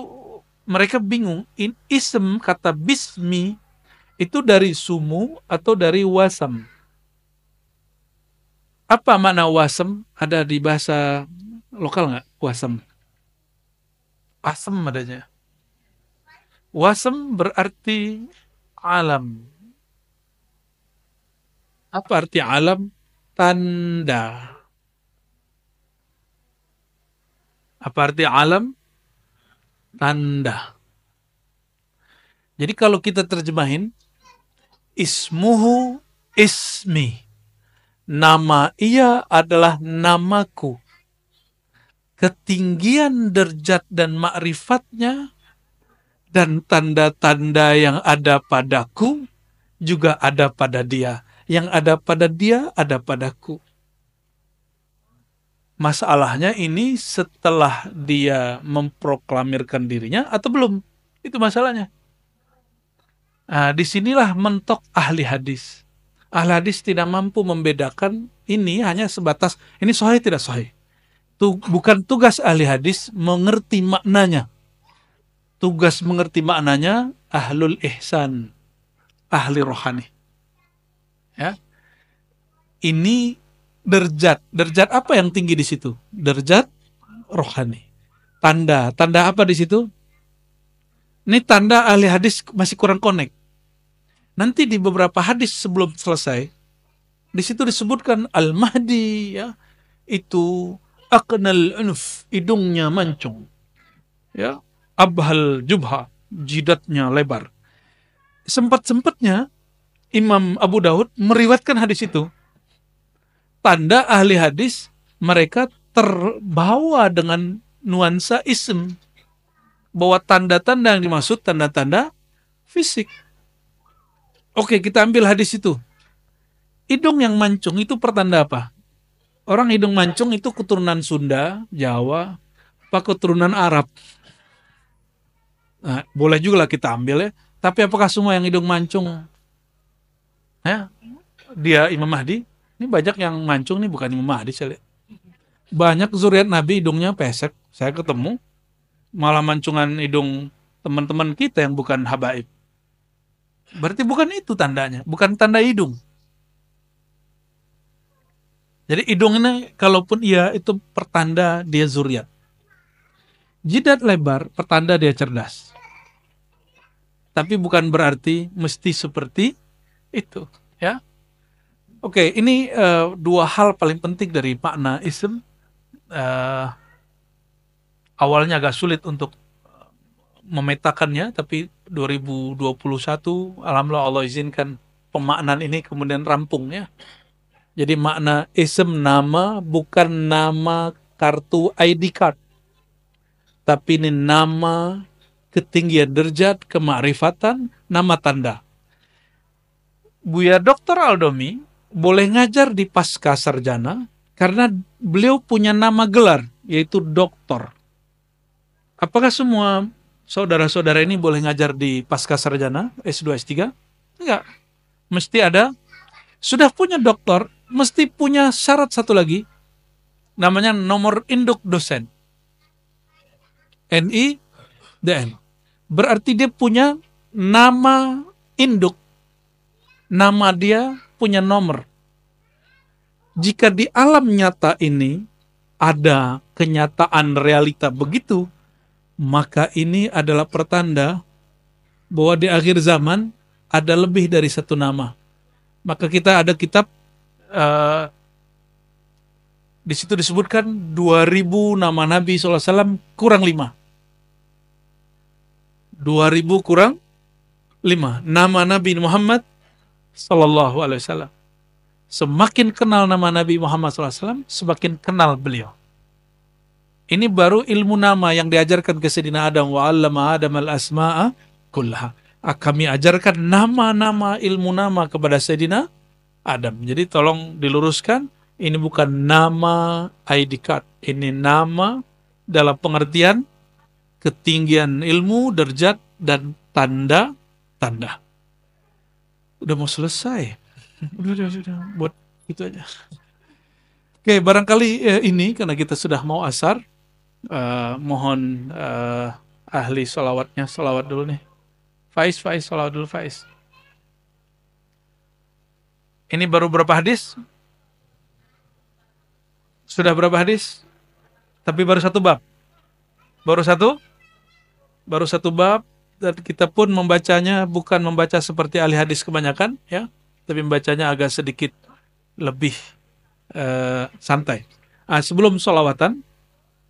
mereka bingung, ism kata bismi itu dari sumu atau dari wasam. Apa makna wasam? Ada di bahasa lokal nggak? Wasem. Asem adanya. Wasem berarti alam. Apa arti alam? Tanda. Apa arti alam? Tanda. Jadi kalau kita terjemahin, ismuhu ismi. Nama ia adalah namaku. Ketinggian derajat dan ma'rifatnya dan tanda-tanda yang ada padaku juga ada pada dia. Yang ada pada dia ada padaku. Masalahnya ini setelah dia memproklamirkan dirinya atau belum? Itu masalahnya. Nah, disinilah mentok ahli hadis. Ahli hadis tidak mampu membedakan ini hanya sebatas ini sahih tidak sahih. Bukan tugas ahli hadis mengerti maknanya. Tugas mengerti maknanya ahlul ihsan, ahli rohani. Ya. Ini derajat. Derajat apa yang tinggi di situ? Derajat rohani. Tanda apa di situ? Ini tanda ahli hadis masih kurang connect. Nanti di beberapa hadis sebelum selesai, di situ disebutkan Al-Mahdi, ya, itu aqnal unuf, hidungnya mancung, ya, abhal jubha, jidatnya lebar. Sempat-sempatnya Imam Abu Daud meriwayatkan hadis itu. Tanda ahli hadis mereka terbawa dengan nuansa ism, bahwa tanda-tanda yang dimaksud tanda-tanda fisik. Oke, kita ambil hadis itu. Hidung yang mancung itu pertanda apa? Orang hidung mancung itu keturunan Sunda, Jawa, apa keturunan Arab? Nah, boleh juga lah kita ambil ya. Tapi apakah semua yang hidung mancung, ya, dia Imam Mahdi? Ini banyak yang mancung nih bukan Imam Mahdi saya lihat. Banyak zuriat Nabi hidungnya pesek. Saya ketemu malah mancungan hidung teman-teman kita yang bukan habaib. Berarti bukan itu tandanya, bukan tanda hidung. Jadi hidung ini kalaupun iya itu pertanda dia zuriat. Jidat lebar pertanda dia cerdas. Tapi bukan berarti mesti seperti itu, ya. Oke, ini dua hal paling penting dari makna ism. Awalnya agak sulit untuk memetakannya, tapi 2021 alhamdulillah Allah izinkan pemaknaan ini kemudian rampung, ya. Jadi makna ism nama bukan nama kartu ID card, tapi ini nama ketinggian derajat, kemakrifatan, nama tanda. Buya Dr. Aldomi boleh ngajar di pasca sarjana karena beliau punya nama gelar, yaitu doktor. Apakah semua saudara-saudara ini boleh ngajar di pasca sarjana, S2, S3? Enggak. Mesti ada, sudah punya doktor, mesti punya syarat satu lagi, namanya nomor induk dosen. NIDN. Berarti dia punya nama induk. Nama dia punya nomor. Jika di alam nyata ini ada kenyataan realita begitu, maka ini adalah pertanda bahwa di akhir zaman ada lebih dari satu nama. Maka kita ada kitab, di situ disebutkan 2000 nama Nabi SAW kurang 5. 2000 kurang 5. Nama Nabi Muhammad Sallallahu Alaihi Wasallam. Semakin kenal nama Nabi Muhammad SAW, semakin kenal beliau. Ini baru ilmu nama yang diajarkan ke Sayyidina Adam. Wa 'allama Adam al-asma'a kullaha. Kami ajarkan nama-nama ilmu nama kepada Sayyidina Adam. Jadi tolong diluruskan, ini bukan nama ID card. Ini nama dalam pengertian ketinggian ilmu, derajat, dan tanda-tanda. Udah mau selesai. Udah. Buat itu aja. Oke, barangkali ini karena kita sudah mau asar, mohon ahli sholawatnya, sholawat dulu nih. Faiz, sholawat dulu Faiz. Ini baru berapa hadis? Sudah berapa hadis? Tapi baru satu bab. Baru satu, baru satu bab, dan kita pun membacanya bukan membaca seperti ahli hadis kebanyakan, ya, tapi membacanya agak sedikit lebih santai. Sebelum sholawatan,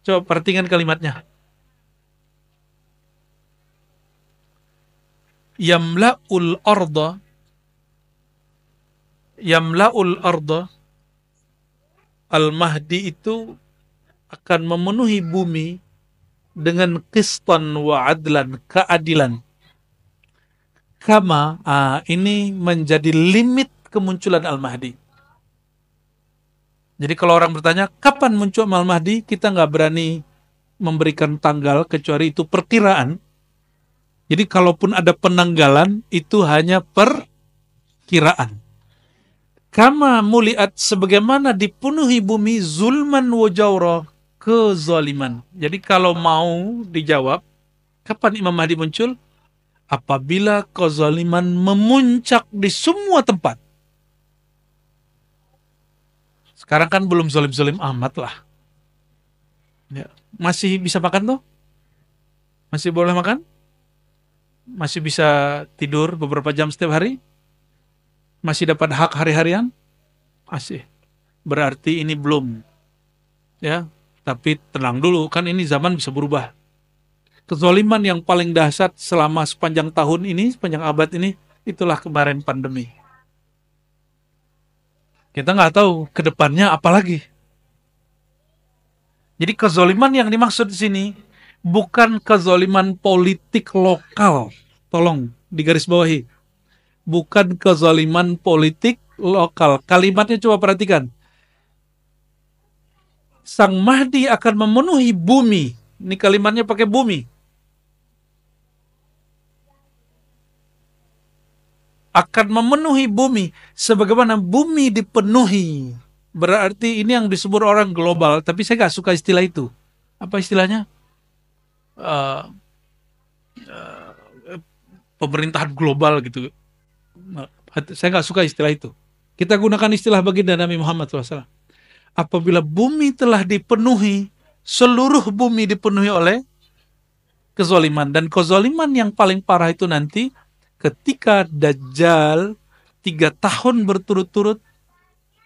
coba perhatikan kalimatnya. Yamla'ul arda, yamla'ul arda, Al-Mahdi itu akan memenuhi bumi dengan qistan wa adlan, keadilan. Kama, ini menjadi limit kemunculan Al-Mahdi. Jadi kalau orang bertanya, kapan muncul Al-Mahdi? Kita nggak berani memberikan tanggal, kecuali itu perkiraan. Jadi kalaupun ada penanggalan, itu hanya perkiraan. Kama muliat, sebagaimana dipenuhi bumi zulman wa jawra, kezaliman. Jadi kalau mau dijawab, kapan Imam Mahdi muncul? Apabila kezaliman memuncak di semua tempat. Sekarang kan belum zalim-zalim amat lah. Ya. Masih bisa makan tuh? Masih boleh makan? Masih bisa tidur beberapa jam setiap hari? Masih dapat hak hari-harian? Masih. Berarti ini belum. Ya, tapi tenang dulu, kan ini zaman bisa berubah. Kezaliman yang paling dahsyat selama sepanjang tahun ini, sepanjang abad ini, itulah kemarin pandemi. Kita nggak tahu ke depannya apa lagi. Jadi kezaliman yang dimaksud di sini bukan kezaliman politik lokal. Tolong digarisbawahi. Bukan kezaliman politik lokal. Kalimatnya coba perhatikan. Sang Mahdi akan memenuhi bumi. Ini kalimatnya pakai bumi. Akan memenuhi bumi. Sebagaimana bumi dipenuhi. Berarti ini yang disebut orang global. Tapi saya nggak suka istilah itu. Apa istilahnya? Pemerintahan global gitu. Saya nggak suka istilah itu. Kita gunakan istilah baginda Nabi Muhammad SAW. Apabila bumi telah dipenuhi, seluruh bumi dipenuhi oleh kezaliman. Dan kezaliman yang paling parah itu nanti ketika Dajjal 3 tahun berturut-turut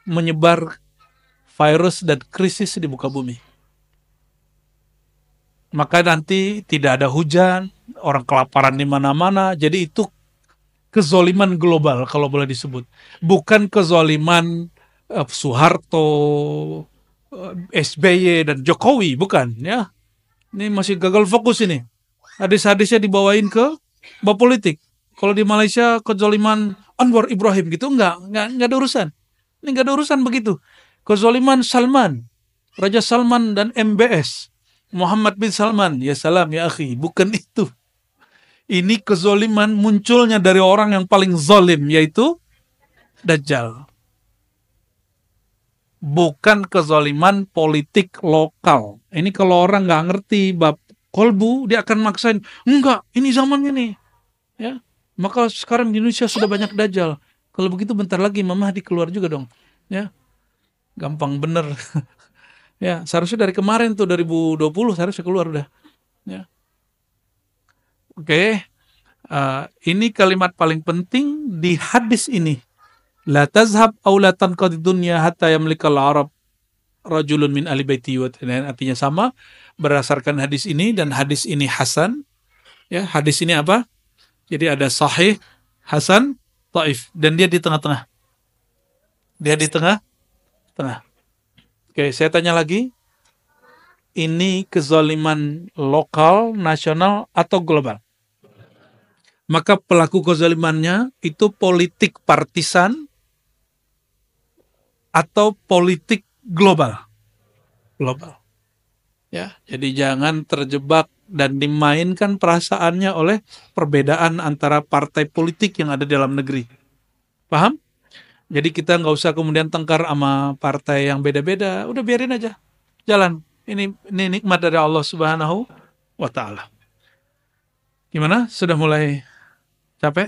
menyebar virus dan krisis di muka bumi. Maka nanti tidak ada hujan, orang kelaparan di mana-mana. Jadi itu kezaliman global kalau boleh disebut. Bukan kezaliman Soeharto, SBY dan Jokowi, bukan ya. Ini masih gagal fokus ini. Hadis-hadisnya dibawain ke bab politik. Kalau di Malaysia kezaliman Anwar Ibrahim gitu enggak ada urusan. Ini enggak ada urusan begitu. Kezaliman Salman, Raja Salman dan MBS, Muhammad bin Salman, ya salam ya akhi, bukan itu. Ini kezaliman munculnya dari orang yang paling zalim, yaitu Dajjal. Bukan kezaliman politik lokal. Ini kalau orang nggak ngerti bab kolbu, dia akan maksain, enggak, ini zamannya nih. Ya, maka sekarang di Indonesia sudah banyak Dajjal. Kalau begitu bentar lagi Imam Mahdi keluar juga dong. Ya, gampang bener. Ya, seharusnya dari kemarin tuh 2020 seharusnya keluar udah. Ya. Oke. Ini kalimat paling penting di hadis ini. La tazhab aw la tanqadi dunya hatta yamlikal arab rajulun min ahli baiti wa artinya sama berdasarkan hadis ini, dan hadis ini hasan. Ya, hadis ini apa? Jadi ada sahih, hasan, dhaif, dan dia di tengah-tengah. Dia di tengah-tengah. Oke, saya tanya lagi. Ini kezaliman lokal, nasional atau global? Maka pelaku kezalimannya itu politik partisan atau politik global. Global. Ya, jadi jangan terjebak dan dimainkan perasaannya oleh perbedaan antara partai politik yang ada di dalam negeri. Paham? Jadi kita nggak usah kemudian tengkar sama partai yang beda-beda. Udah biarin aja. Jalan. Ini nikmat dari Allah Subhanahu wa Ta'ala. Gimana? Sudah mulai capek?